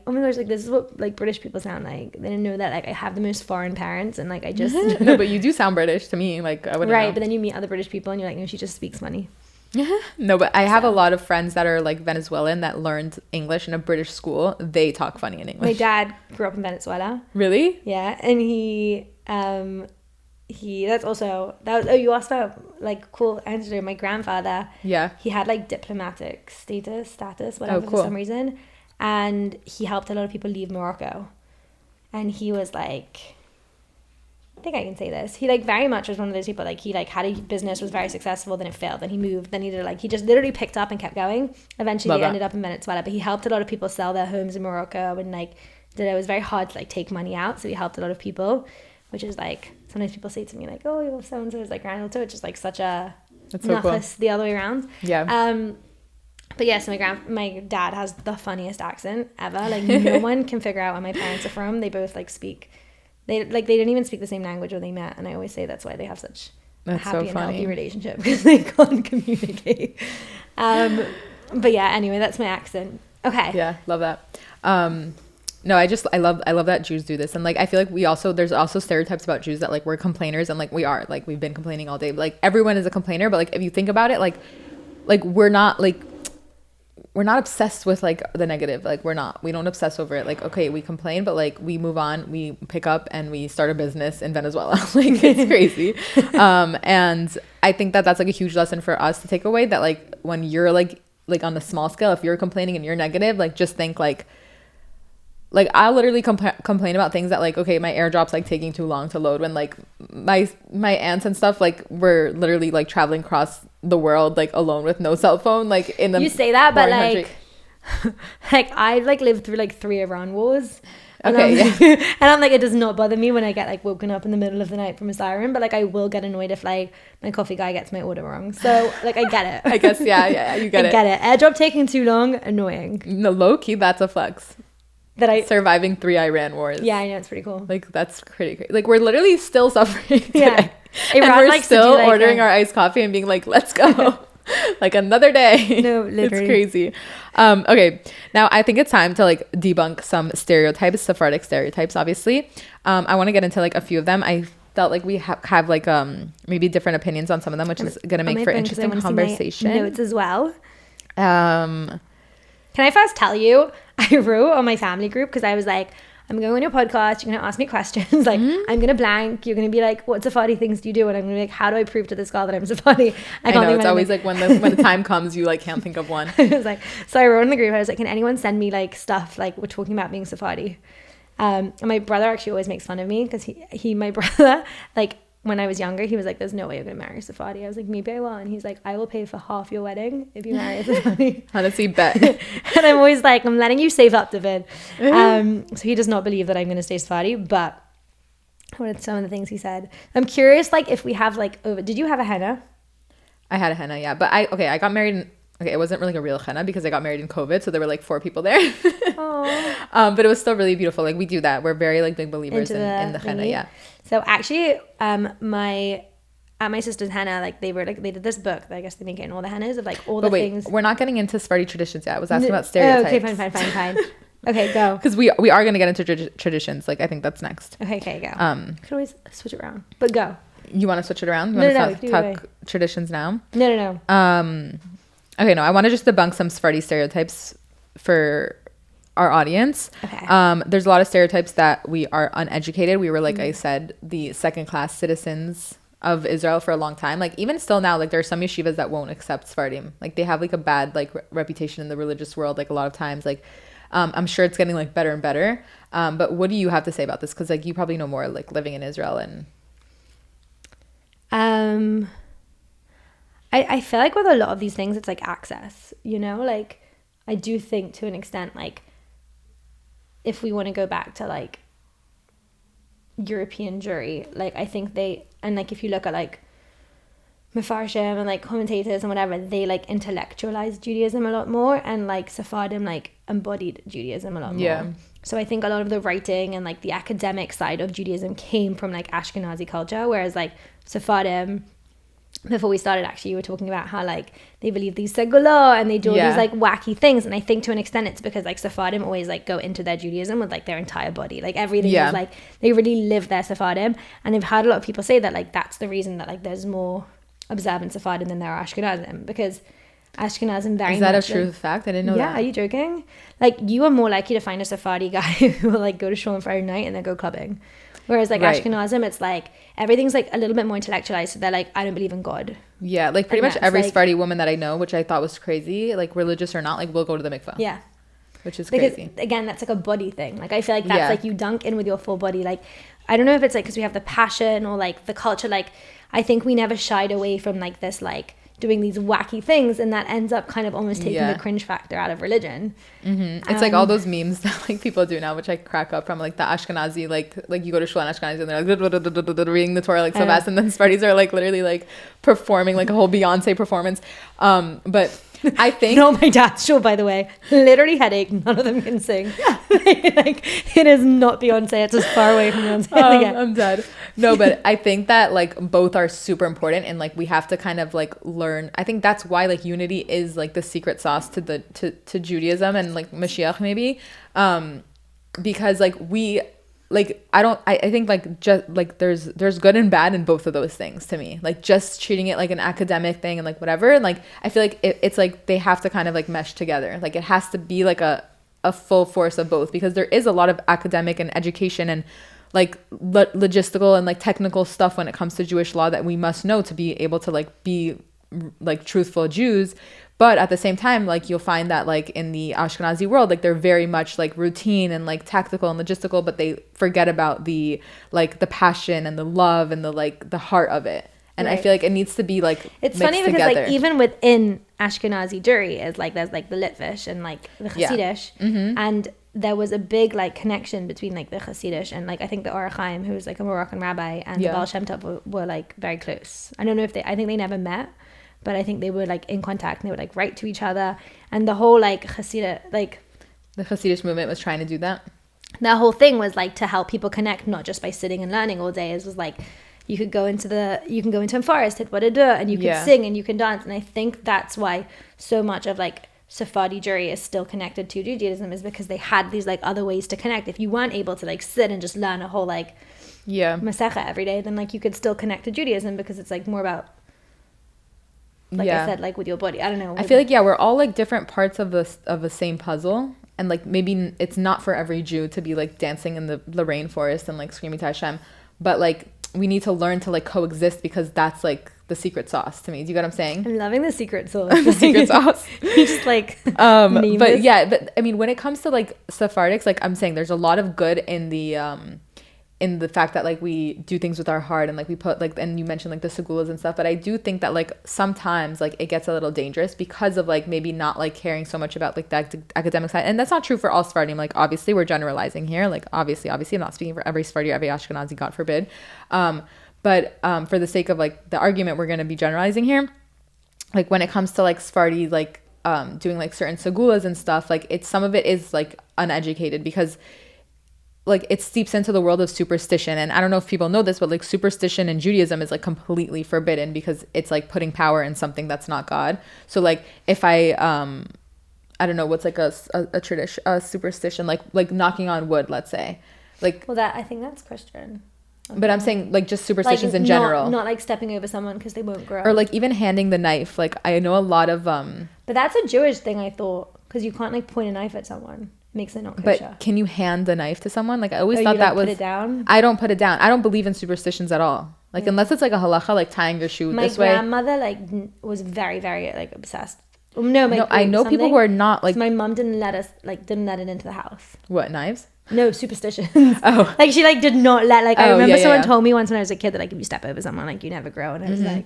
my gosh, like this is what like British people sound like. They didn't know that like I have the most foreign parents, and like I just no, but you do sound British to me. Like I wouldn't know. But then you meet other British people and you're like, no, she just speaks funny. No, but I have a lot of friends that are like Venezuelan that learned English in a British school. They talk funny in English. My dad grew up in Venezuela. Really? Yeah, and you asked about like cool answer. My grandfather, yeah, he had like diplomatic status whatever, cool. for some reason, and he helped a lot of people leave Morocco, and he was like, I think I can say this, he like very much was one of those people, like he like had a business, was very successful, then it failed, then he moved, then he did like, he just literally picked up and kept going. Eventually he ended up in Venezuela, but he helped a lot of people sell their homes in Morocco, and like it was very hard to like take money out, so he helped a lot of people, which is like, sometimes people say to me like, oh, your so-and-so is like grandmother, which is like such a so cool. The other way around. Yeah. But yes, my dad has the funniest accent ever. Like no one can figure out where my parents are from. They both like speak, they didn't even speak the same language when they met, and I always say that's why they have such a happy and healthy relationship, because they can't communicate. But yeah, anyway, that's my accent. Okay. Yeah, love that. No, I love that Jews do this. And like I feel like there's also stereotypes about Jews that like we're complainers, and like we are, like we've been complaining all day. Like everyone is a complainer, but like if you think about it, like we're not obsessed with like the negative. Like we don't obsess over it. Like okay, we complain, but like we move on, we pick up and we start a business in Venezuela. Like it's crazy. And I think that that's like a huge lesson for us to take away, that like when you're like on the small scale, if you're complaining and you're negative, like just think like I'll literally complain about things that like, okay, my airdrop's like taking too long to load, when like my aunts and stuff like were literally like traveling across the world like alone with no cell phone, like in the, you say that, but like like I like lived through like 3 Iran wars, and okay, and I'm like, it does not bother me when I get like woken up in the middle of the night from a siren, but like I will get annoyed if like my coffee guy gets my order wrong. So like I get it. I guess yeah you get it. I get it. Airdrop taking too long, annoying. No, low key, that's a flex. Surviving 3 Iran wars. Yeah, I know, it's pretty cool. Like that's pretty crazy. Like we're literally still suffering today. Yeah. And we're still ordering our iced coffee and being like, let's go. Like another day. No, literally. It's crazy. Okay, now I think it's time to like debunk some stereotypes, Sephardic stereotypes, obviously. I want to get into like a few of them. I felt like we have like maybe different opinions on some of them, which is going to make for interesting conversation. Notes as well. Can I first tell you, I wrote on my family group, because I was like, I'm going on your podcast, you're going to ask me questions, like, I'm going to blank, you're going to be like, what Sephardi things do you do? And I'm going to be like, how do I prove to this girl that I'm Sephardi? I know, it's always like when the time comes, you like can't think of one. I was like, so I wrote in the group, I was like, can anyone send me like stuff, like we're talking about being Sephardi? And my brother actually always makes fun of me because my brother, like, when I was younger, he was like, there's no way you're going to marry a Sephardi. I was like, maybe I will. And he's like, I will pay for half your wedding if you marry a Sephardi. Honestly, bet. And I'm always like, I'm letting you save up, David. So he does not believe that I'm going to stay Sephardi. But what are some of the things he said? I'm curious, like, if we have, like, did you have a henna? I had a henna, yeah. But I got married it wasn't really like a real henna because I got married in COVID. So there were like 4 people there. But it was still really beautiful. Like, we do that. We're very like big believers in the henna, yeah. So actually, my sister's henna, like they did this book that I guess they make it in all the hennas of like all the things. We're not getting into Sephardi traditions yet. I was asking about stereotypes. Okay, fine. Okay, go. Because we are going to get into traditions. Like, I think that's next. Okay, go. Could always switch it around, but go. You want to switch it around? You want to talk traditions now? No. Okay, no. I want to just debunk some Sephardi stereotypes for our audience. Okay. There's a lot of stereotypes that we are uneducated. We were, like I said, the second-class citizens of Israel for a long time. Like, even still now, like, there are some yeshivas that won't accept Sephardim. Like, they have like a bad like reputation in the religious world. Like, a lot of times, like, I'm sure it's getting like better and better. But what do you have to say about this? Because like you probably know more like living in Israel and. I feel like with a lot of these things, it's like access. You know, like I do think to an extent, like if we want to go back to like European Jewry, like I think like if you look at like Mefarshim and like commentators and whatever, they like intellectualized Judaism a lot more, and like Sephardim like embodied Judaism a lot more. So I think a lot of the writing and like the academic side of Judaism came from like Ashkenazi culture, whereas like Sephardim, before we started, actually, you were talking about how like they believe these segula and they do all these like wacky things, and I think to an extent it's because like Sephardim always like go into their Judaism with like their entire body, like everything is like they really live their Sephardim, and I've heard a lot of people say that like that's the reason that like there's more observant Sephardim than there are Ashkenazim, because Ashkenazim very much... Is that a true fact? I didn't know that. Yeah, are you joking? Like, you are more likely to find a Sephardi guy who will like go to shul on Friday night and then go clubbing. Whereas like Ashkenazim, it's like everything's like a little bit more intellectualized. So they're like, I don't believe in God. Yeah, like pretty much every like, Sephardi woman that I know, which I thought was crazy, like religious or not, like will go to the mikvah. Yeah. Which is crazy. Because again, that's like a body thing. Like I feel like that's like you dunk in with your full body. Like I don't know if it's like because we have the passion or like the culture. Like I think we never shied away from like this like doing these wacky things, and that ends up kind of almost taking the cringe factor out of religion. It's like all those memes that like people do now, which I crack up from, like the Ashkenazi, like you go to shul and Ashkenazi and they're like reading the Torah like so fast, and then Sephardi's are like literally like performing like a whole Beyonce performance. But I think no, my dad's shul, by the way, literally headache. None of them can sing. Like it is not Beyonce. It's as far away from Beyonce. I'm dead. No, but I think that like both are super important, and like we have to kind of like learn. I think that's why like unity is like the secret sauce to the to Judaism and like Mashiach maybe, because like we like I think like just like there's good and bad in both of those things to me. Like just treating it like an academic thing and like whatever, and like I feel like it's like they have to kind of like mesh together. Like it has to be like a full force of both, because there is a lot of academic and education and like logistical and like technical stuff when it comes to Jewish law that we must know to be able to like be like truthful Jews. But at the same time, like you'll find that like in the Ashkenazi world, like they're very much like routine and like tactical and logistical, but they forget about the like the passion and the love and the like the heart of it. And I feel like it needs to be like it's funny because together. Like even within Ashkenazi Jewry is like there's like the Litvish and like the Hasidish, and there was a big like connection between like the Hasidish and like I think the Or HaChaim, who was like a Moroccan rabbi, and the Baal Shem Tov were like very close. I don't know if I think they never met, but I think they were like in contact and they would like write to each other, and the whole like Hasidic like the Hasidic movement was trying to do that. That whole thing was like to help people connect, not just by sitting and learning all day. It was like you can go into a forest, hit Wadada, and you can sing and you can dance. And I think that's why so much of like Sephardi Jewry is still connected to Judaism, is because they had these like other ways to connect. If you weren't able to like sit and just learn a whole like Masecha every day, then like you could still connect to Judaism, because it's like more about like I said, like with your body. I don't know. I feel like we're all like different parts of the same puzzle, and like maybe it's not for every Jew to be like dancing in the rainforest and like screaming to Hashem. But like we need to learn to like coexist, because that's like the secret sauce to me. Do you get what I'm saying? I'm loving the secret sauce. The secret sauce. Just like but yeah, but I mean, when it comes to like Sephardics, like I'm saying, there's a lot of good in the fact that like we do things with our heart, and like we put like, and you mentioned like the segulas and stuff, but I do think that like sometimes like it gets a little dangerous because of like maybe not like caring so much about like the academic side. And that's not true for all Sephardim. Like obviously we're generalizing here, like obviously I'm not speaking for every Sephardi or every Ashkenazi, God forbid. But for the sake of like the argument, we're going to be generalizing here. Like when it comes to like Sephardi, like doing like certain segulas and stuff, like it's, some of it is like uneducated, because like it steeps into the world of superstition. And I don't know if people know this, but like superstition in Judaism is like completely forbidden, because it's like putting power in something that's not God. So like if I don't know, what's like a tradition, a superstition, like knocking on wood, let's say, like, well, that I think that's Christian. Okay. But I'm saying like just superstitions like, in general, not like stepping over someone because they won't grow, or like even handing the knife. Like I know a lot of but that's a Jewish thing, I thought, because you can't like point a knife at someone. It makes it not kosher. But can you hand the knife to someone? Like I always thought you, that like, was. Put it down? I don't put it down. I don't believe in superstitions at all. Like unless it's like a halacha, like tying your shoe this way. My grandmother like was very, very like obsessed. No, I know people who are not like. So my mom didn't let it into the house. What, knives? No, superstitions. Oh. Like she like did not let, like I remember someone told told me once when I was a kid that like if you step over someone, like you never grow, and I was like,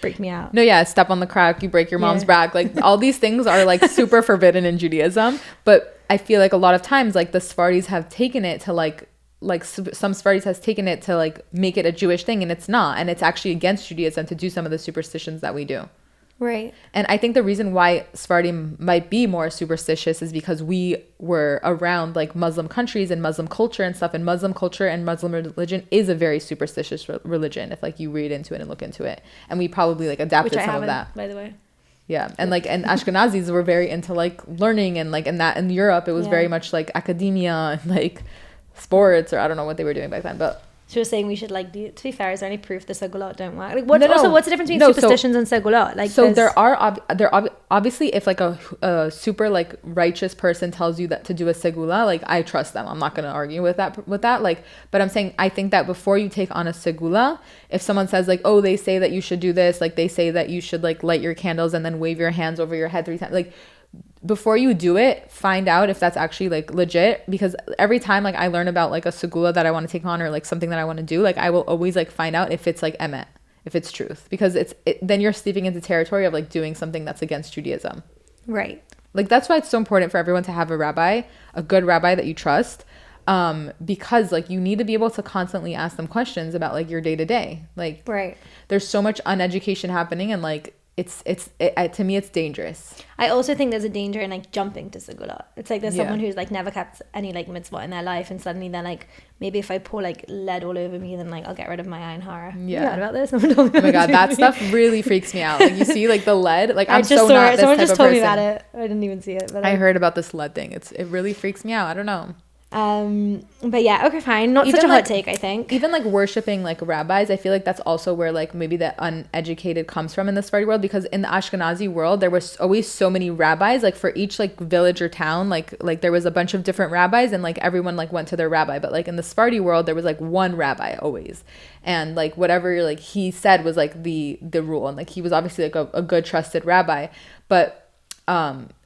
freaked me out. No, yeah, step on the crack, you break your mom's back. Like all these things are like super forbidden in Judaism. But I feel like a lot of times like the Sephardis have taken it to like some Sephardis has taken it to like make it a Jewish thing, and it's not, and it's actually against Judaism to do some of the superstitions that we do. Right. And I think the reason why Sephardim might be more superstitious is because we were around like Muslim countries and Muslim culture and stuff, and Muslim culture and Muslim religion is a very superstitious religion if like you read into it and look into it, and we probably like adapted some of that, by the way. Yeah. And like, and Ashkenazis were very into like learning, and like in Europe it was very much like academia and like sports, or I don't know what they were doing back then, but she was saying we should like do, to be fair, is there any proof the segulot don't work? Like what's the difference between superstitions and segulot? Like, so there obviously if like a super like righteous person tells you that to do a segula, like I trust them. I'm not going to argue with that like, but I'm saying I think that before you take on a segula, if someone says like, oh, they say that you should do this, like they say that you should like light your candles and then wave your hands over your head 3 times, like before you do it, find out if that's actually like legit, because every time like I learn about like a segula that I want to take on, or like something that I want to do, like I will always like find out if it's like emet, if it's truth, because then you're stepping into territory of like doing something that's against Judaism. Right. Like that's why it's so important for everyone to have a good rabbi that you trust, because like you need to be able to constantly ask them questions about like your day to day. Like right. There's so much uneducation happening, and like to me it's dangerous. I also think there's a danger in like jumping to segula. It's like there's someone who's like never kept any like mitzvah in their life, and suddenly they're like, maybe if I pour like lead all over me, then like I'll get rid of my ayin hara. Yeah. You heard about this? Oh my god, that stuff really freaks me out. Like you see like the lead, like I'm so not this someone type just of told person. me about it. I didn't even see it, but I heard about this lead thing. It really freaks me out. I don't know. But yeah, okay, fine. Not even such a like, hot take, I think. Even like worshiping like rabbis, I feel like that's also where like maybe the uneducated comes from in the Sephardi world, because in the Ashkenazi world there was always so many rabbis, like for each like village or town, like there was a bunch of different rabbis, and like everyone like went to their rabbi. But like in the Sephardi world there was like one rabbi always, and like whatever like he said was like the rule, and like he was obviously like a good trusted rabbi, but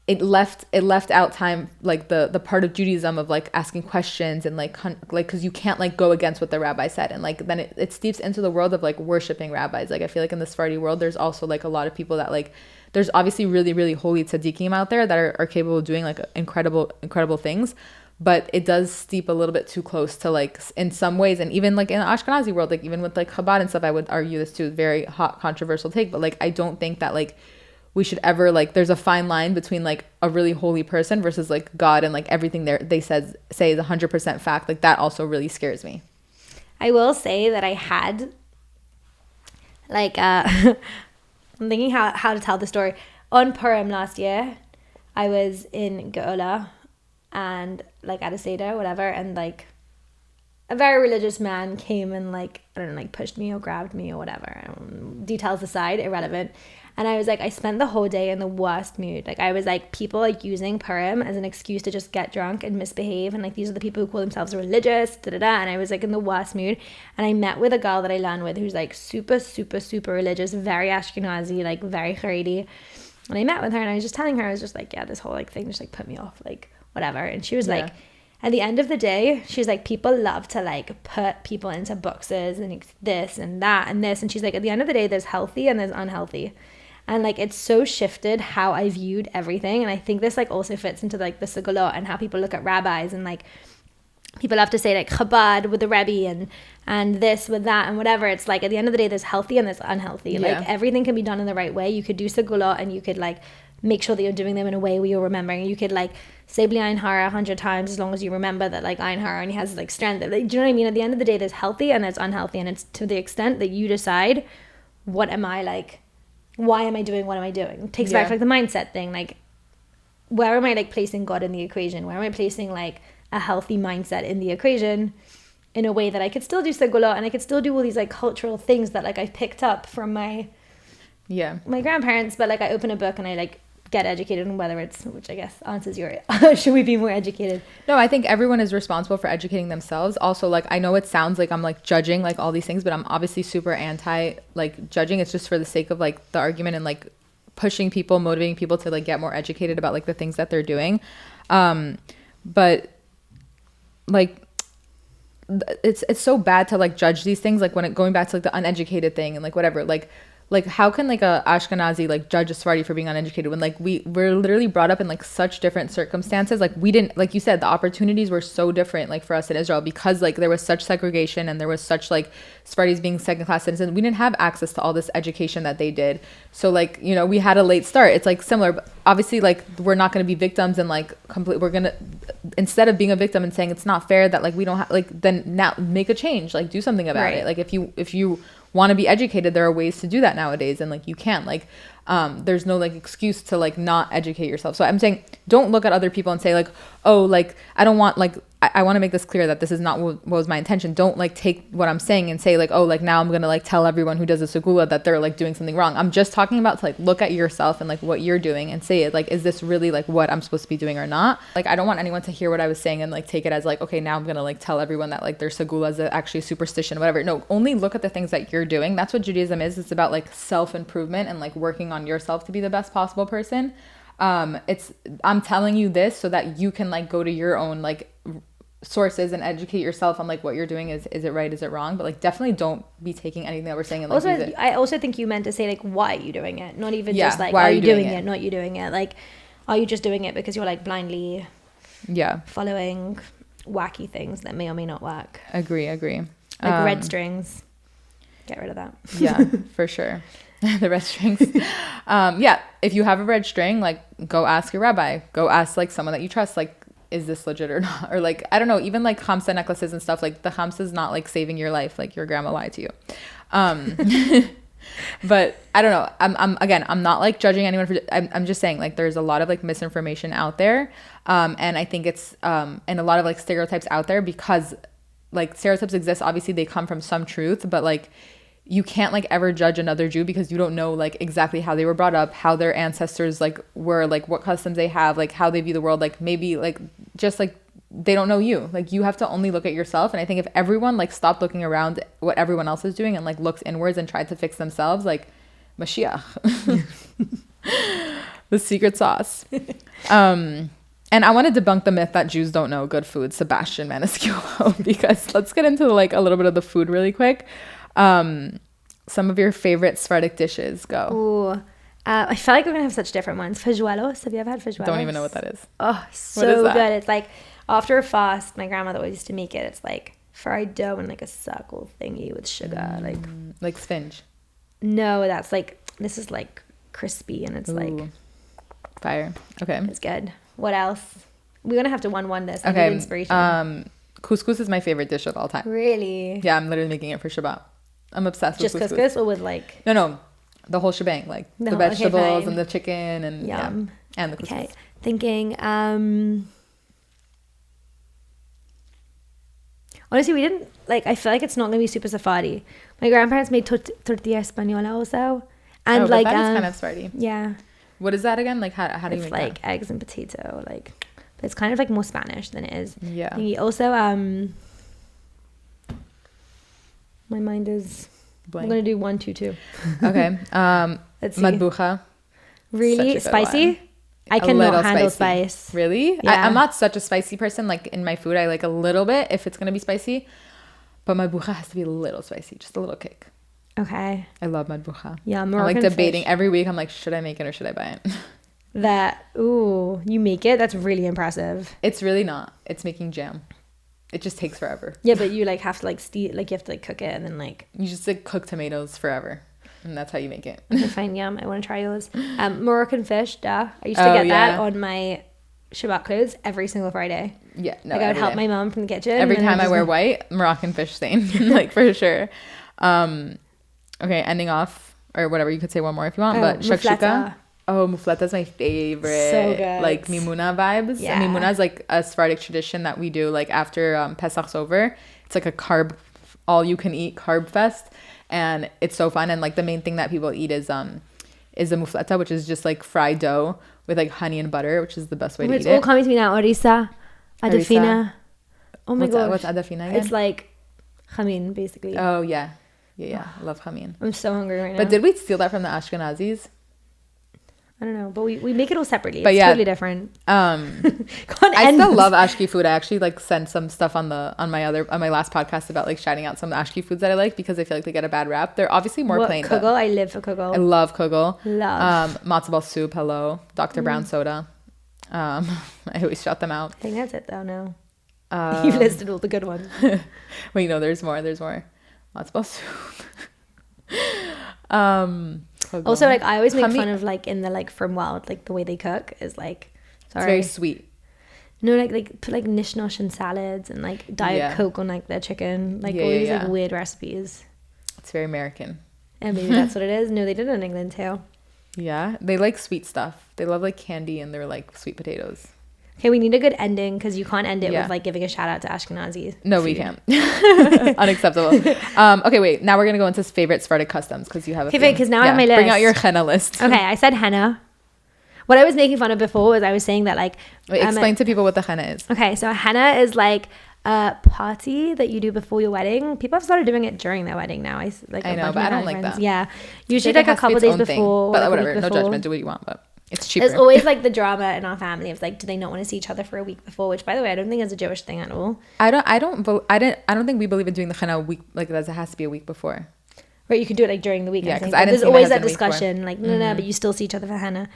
it left out time, like the part of Judaism of like asking questions and like because you can't like go against what the rabbi said, and like then it steeps into the world of like worshiping rabbis. Like I feel like in the Sephardi world there's also like a lot of people that like, there's obviously really really holy tzaddikim out there that are capable of doing like incredible things, but it does steep a little bit too close to like in some ways. And even like in the Ashkenazi world, like even with like Chabad and stuff, I would argue this too, very hot controversial take, but like I don't think that like we should ever like, there's a fine line between like a really holy person versus like God, and like everything they say is 100% fact. Like that also really scares me. I will say that I had like I'm thinking how to tell the story. On Purim last year, I was in Geula and like at a Seder, whatever, and like a very religious man came and like, I don't know, like pushed me or grabbed me or whatever. Details aside, irrelevant. And I was like, I spent the whole day in the worst mood. Like, I was like, people are using Purim as an excuse to just get drunk and misbehave. And like, these are the people who call themselves religious, da da da. And I was like in the worst mood. And I met with a girl that I learned with who's like super, super, super religious, very Ashkenazi, like very Haredi. And I met with her and I was just telling her, I was just like, yeah, this whole like thing just like put me off, like whatever. And she was like, at the end of the day, she's like, people love to like put people into boxes and this and that and this. And she's like, at the end of the day, there's healthy and there's unhealthy. And like, it's so shifted how I viewed everything. And I think this like also fits into like the segulot and how people look at rabbis, and like people have to say like Chabad with the Rebbe and this with that and whatever. It's like, at the end of the day, there's healthy and there's unhealthy. Like, everything can be done in the right way. You could do segulot and you could like make sure that you're doing them in a way where you're remembering. You could like say Bli Ayin Hara 100 times, as long as you remember that like Ayin Hara and he has like strength. Like, do you know what I mean? At the end of the day, there's healthy and there's unhealthy. And it's to the extent that you decide, what am I like, why am I doing what am I doing? It takes back to like the mindset thing. Like, where am I like placing God in the equation? Where am I placing like a healthy mindset in the equation in a way that I could still do segula and I could still do all these like cultural things that like I picked up from my grandparents, but like I open a book and I like get educated on whether it's, which I guess answers your should we be more educated? No, I think everyone is responsible for educating themselves. Also, like, I know it sounds like I'm like judging like all these things, but I'm obviously super anti like judging. It's just for the sake of like the argument and like pushing people, motivating people to like get more educated about like the things that they're doing. But like, it's so bad to like judge these things, like when it going back to like the uneducated thing and like whatever, like how can like a Ashkenazi like judge a Sephardi for being uneducated when like we're literally brought up in like such different circumstances? Like, we didn't, like you said, the opportunities were so different like for us in Israel, because like there was such segregation and there was such like Sephardis being second class citizens. We didn't have access to all this education that they did. So like, you know, we had a late start. It's like similar, but obviously like we're not going to be victims and like we're going to, instead of being a victim and saying it's not fair that like we don't have, like, then now make a change, like do something about it. Like if you want to be educated, there are ways to do that nowadays, and like you can't, like there's no like excuse to like not educate yourself. So I'm saying, don't look at other people and say like, oh, like I don't want, like I want to make this clear that this is not what was my intention. Don't like take what I'm saying and say like, oh, like now I'm gonna like tell everyone who does a segula that they're like doing something wrong. I'm just talking about to like look at yourself and like what you're doing and say it like, is this really like what I'm supposed to be doing or not? Like, I don't want anyone to hear what I was saying and like take it as like, okay, now I'm gonna like tell everyone that like their segula is actually a superstition, whatever. No, only look at the things that you're doing. That's what Judaism is. It's about like self-improvement and like working on yourself to be the best possible person. I'm telling you this so that you can like go to your own like sources and educate yourself on like what you're doing. Is it right, is it wrong? But like definitely don't be taking anything that we're saying and like also use it. I also think you meant to say like, why are you doing it, not even just like, why are you doing it, not you doing it. Like, are you just doing it because you're like blindly following wacky things that may or may not work? Agree. Like red strings, get rid of that. Yeah, for sure. The red strings. If you have a red string, like go ask your rabbi, go ask like someone that you trust, like, is this legit or not? Or like, I don't know, even like Hamsa necklaces and stuff, like the Hamsa is not like saving your life, like your grandma lied to you. But I don't know, I'm not like judging anyone for, I'm just saying like there's a lot of like misinformation out there, and I think it's and a lot of like stereotypes out there, because like stereotypes exist, obviously they come from some truth, but like you can't like ever judge another Jew because you don't know like exactly how they were brought up, how their ancestors like were, like what customs they have, like how they view the world, like maybe like just like they don't know you. Like you have to only look at yourself. And I think if everyone like stopped looking around what everyone else is doing and like looks inwards and tried to fix themselves, like Mashiach, the secret sauce. And I want to debunk the myth that Jews don't know good food, Sebastian Maniscalco, because let's get into like a little bit of the food really quick. Some of your favorite Sephardic dishes, go. Ooh, I feel like we're gonna have such different ones. Feijuelos, have you ever had feijuelos? Don't even know what that is. Oh, so good. It's like after a fast, my grandmother always used to make it. It's like fried dough and like a circle thingy with sugar, like sphinge. No, that's like, this is like crispy and it's like fire. Okay, it's good. What else? We're gonna have to one this. I need inspiration. Couscous is my favorite dish of all time. Really? Yeah, I'm literally making it for Shabbat. I'm obsessed with couscous. Just couscous or with like... No, the whole shebang, like the vegetables and the chicken and yum. Yeah, and the couscous. Okay, thinking Honestly, we didn't, like, I feel like it's not going to be super Sephardi. My grandparents made tortilla española also. And but like, that is kind of Sephardi. Yeah. What is that again? Like, how do you make like that? eggs and potato. Like, it's kind of like more Spanish than it is. Yeah. And also, my mind is blank. I'm going to do 1, 2, 2. Okay. Let's see. Madbucha. Really spicy? I cannot handle spice. Really? Yeah. I'm not such a spicy person. Like, in my food, I like a little bit if it's going to be spicy. But madbucha has to be a little spicy. Just a little kick. Okay. I love madbucha. Yeah, I'm like debating every week. I'm like, should I make it or should I buy it? You make it? That's really impressive. It's really not. It's making jam. It just takes forever. Yeah, but you like have to like steam, like you have to like cook it and then like. You just like cook tomatoes forever. And that's how you make it. Okay, fine, yum. I want to try yours. Moroccan fish, duh. I used to get that on my Shabbat clothes every single Friday. Yeah, no. Like I would help my mom from the kitchen. Every time I wear white, Moroccan fish stain, like for sure. Okay, ending off, or whatever, you could say one more if you want, but shakshuka. Oh, mufleta is my favorite. So good. Like mimuna vibes. Yeah. Mimuna is like a Sephardic tradition that we do like after Pesach's over. It's like a all you can eat carb fest. And it's so fun. And like the main thing that people eat is the mufleta, which is just like fried dough with like honey and butter, which is the best way to eat it. It's all coming to me now. Orisa, adafina. Oh my god. What's adafina again? It's like chamin, basically. Oh yeah. Yeah. I love chamin. I'm so hungry right now. But did we steal that from the Ashkenazis? I don't know, but we make it all separately. It's totally different. I still love Ashki food. I actually like sent some stuff on my last podcast about like shouting out some Ashki foods that I like because I feel like they get a bad rap. They're obviously more plain. Kugel, I live for kugel. I love kugel. Love. Matzo ball soup. Hello, Dr. Brown soda. I always shout them out. I think that's it though. Now you've listed all the good ones. Wait, no, there's more. Matzo ball soup. Also, like I always make fun of like in the like from Wild, like the way they cook is like, sorry, it's very sweet. No, like put like nishnosh in salads and like Diet Coke on like their chicken, like all these like weird recipes. It's very American. And maybe that's what it is. No, they did it in England too. Yeah, they like sweet stuff. They love like candy and they're like sweet potatoes. Okay, we need a good ending because you can't end it with like giving a shout out to Ashkenazi. No, we can't. Unacceptable. Okay, wait. Now we're gonna go into favorite Sephardic customs because you have a. Okay, because now I have my list. Bring out your henna list. Okay, I said henna. What I was making fun of before was I was saying that like. Wait, explain to people what the henna is. Okay, so henna is like a party that you do before your wedding. People have started doing it during their wedding now. I know, but I don't like that. Yeah, usually like a couple days before. But whatever, no judgment. Do what you want, but. It's cheaper. There's always like the drama in our family of like, do they not want to see each other for a week before? Which, by the way, I don't think is a Jewish thing at all. I don't think we believe in doing the henna a week like that. It has to be a week before. Right, you can do it like during the week. Yeah, because there's always that discussion like no, but you still see each other for henna.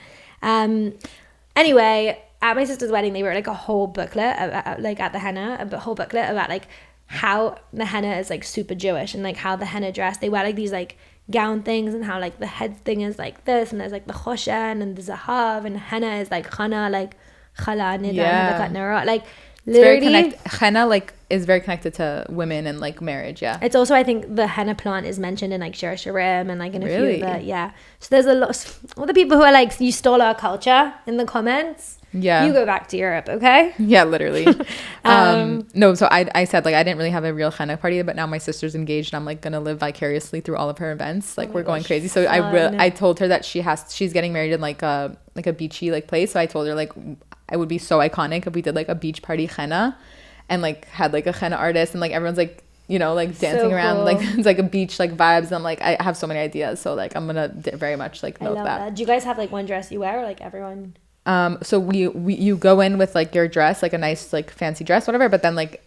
Anyway, at my sister's wedding, they wrote like a whole booklet about, like at the henna, a whole booklet about like how the henna is like super Jewish and like how the henna dress. They wear like these like gown things and how like the head thing is like this and there's like the choshen and the zahav and henna is like chana like chala nida like literally henna like is very connected to women and like marriage. Yeah, it's also I think the henna plant is mentioned in like Shir Shirim and like in a few of the so there's a lot all the people who are like you stole our culture in the comments. You go back to Europe, okay? Yeah, literally. No, so I said like I didn't really have a real henna party, but now my sister's engaged and I'm like gonna live vicariously through all of her events. Like we're going crazy. So I told her that she's getting married in like a beachy like place. So I told her like it would be so iconic if we did like a beach party henna and like had like a henna artist and like everyone's like like dancing around like it's like a beach like vibes. And I'm like I have so many ideas. So like I'm gonna very much like note that. Do you guys have like one dress you wear or like everyone? So you go in with like your dress, like a nice like fancy dress, whatever. But then like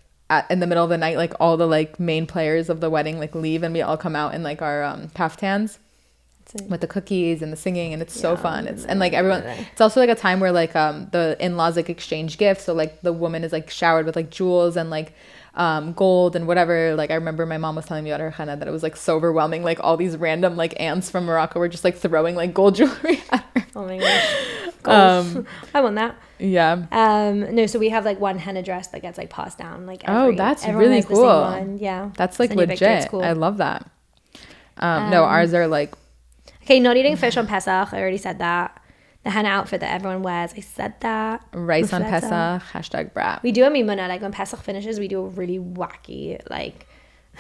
in the middle of the night, like all the like main players of the wedding like leave and we all come out in like our kaftans with the cookies and the singing and it's so fun. And like everyone, it's also like a time where like the in-laws like exchange gifts. So like the woman is like showered with like jewels and like gold and whatever. Like I remember my mom was telling me about her henna that it was like so overwhelming. Like all these random like aunts from Morocco were just like throwing like gold jewelry at her. Oh my gosh. I want that. Yeah. No, so we have like one henna dress that gets like passed down. Like that's really cool. Yeah. That's like legit. Cool. I love that. No, ours are like. Okay, not eating fish on Pesach. I already said that. the henna outfit that everyone wears. I said that. Rice on Pesach, hashtag brat. We do a mimuna, like when Pesach finishes, we do a really wacky, like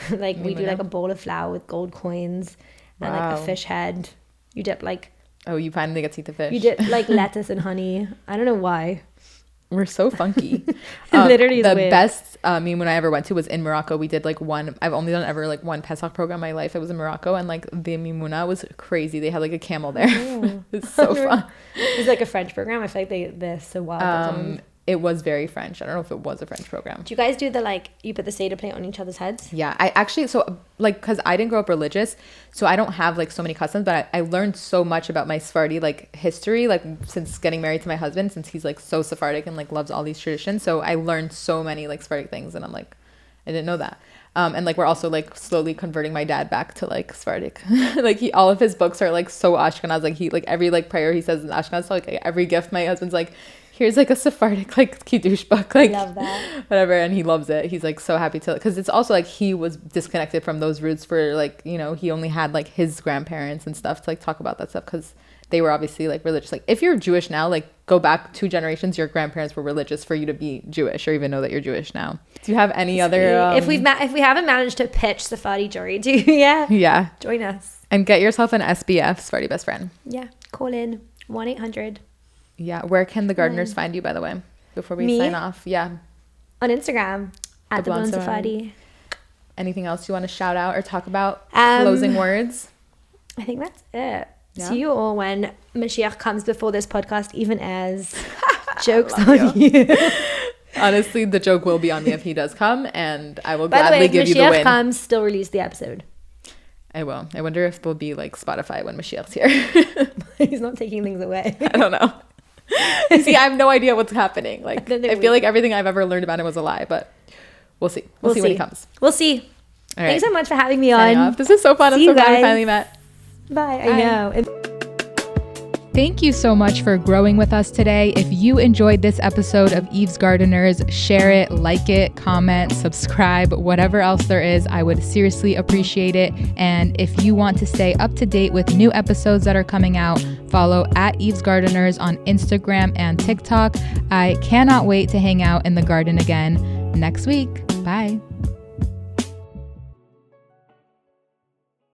we do like a bowl of flour with gold coins and like a fish head. You dip like... Oh, you finally get to eat the fish. You dip like lettuce and honey. I don't know why. We're so funky. Literally the weird. best meme when I ever went to was in Morocco. We did like I've only done ever like one Pesach program in my life. It was in Morocco, and like the mimuna was crazy. They had like a camel there. It's so fun. It was like a French program. I feel like they're so wild. It was very French. I don't know if it was a French program. Do you guys do the you put the Seder plate on each other's heads? Yeah, I actually, so like, because I didn't grow up religious, so I don't have like so many customs, but I learned so much about my Sephardi like history, like since getting married to my husband, since he's like so Sephardic and like loves all these traditions. So I learned so many like Sephardic things, and I'm like, I didn't know that. And like we're also like slowly converting my dad back to like Sephardic. Like all of his books are like so Ashkenaz. Like he like every like prayer he says in Ashkenaz. So like every gift my husband's like, here's like a Sephardic like kiddush book, like love that. Whatever, and he loves it. He's like so happy to, because it's also like he was disconnected from those roots for like, you know, he only had like his grandparents and stuff to like talk about that stuff because they were obviously like religious. Like if you're Jewish now, like go back 2 generations, your grandparents were religious for you to be Jewish or even know that you're Jewish now. Do you have any other if we haven't managed to pitch Sephardi Jury to you yet, yeah, join us and get yourself an SBF, Sephardi best friend. Yeah, call in 1-800. Yeah, where can the gardeners find you, by the way, before we sign off? Yeah, on Instagram at the Blonde Sephardi. Anything else you want to shout out or talk about? Closing words? I think that's it. Yeah. See you all when Mashiach comes before this podcast even airs. Jokes on you. Honestly, the joke will be on me if he does come, and I will gladly give you the win. By the way, if Mashiach comes, still release the episode. I will. I wonder if there'll be like Spotify when Mashiach's here. He's not taking things away. I don't know. See, I have no idea what's happening. Like, I feel like everything I've ever learned about him was a lie, but we'll see. We'll see when he comes. We'll see. All right. Thanks so much for having me on. This is so fun. I'm so glad we finally met. Bye. I know. Thank you so much for growing with us today. If you enjoyed this episode of Eve's Gardeners, share it, like it, comment, subscribe, whatever else there is. I would seriously appreciate it. And if you want to stay up to date with new episodes that are coming out, follow at Eve's Gardeners on Instagram and TikTok. I cannot wait to hang out in the garden again next week. Bye.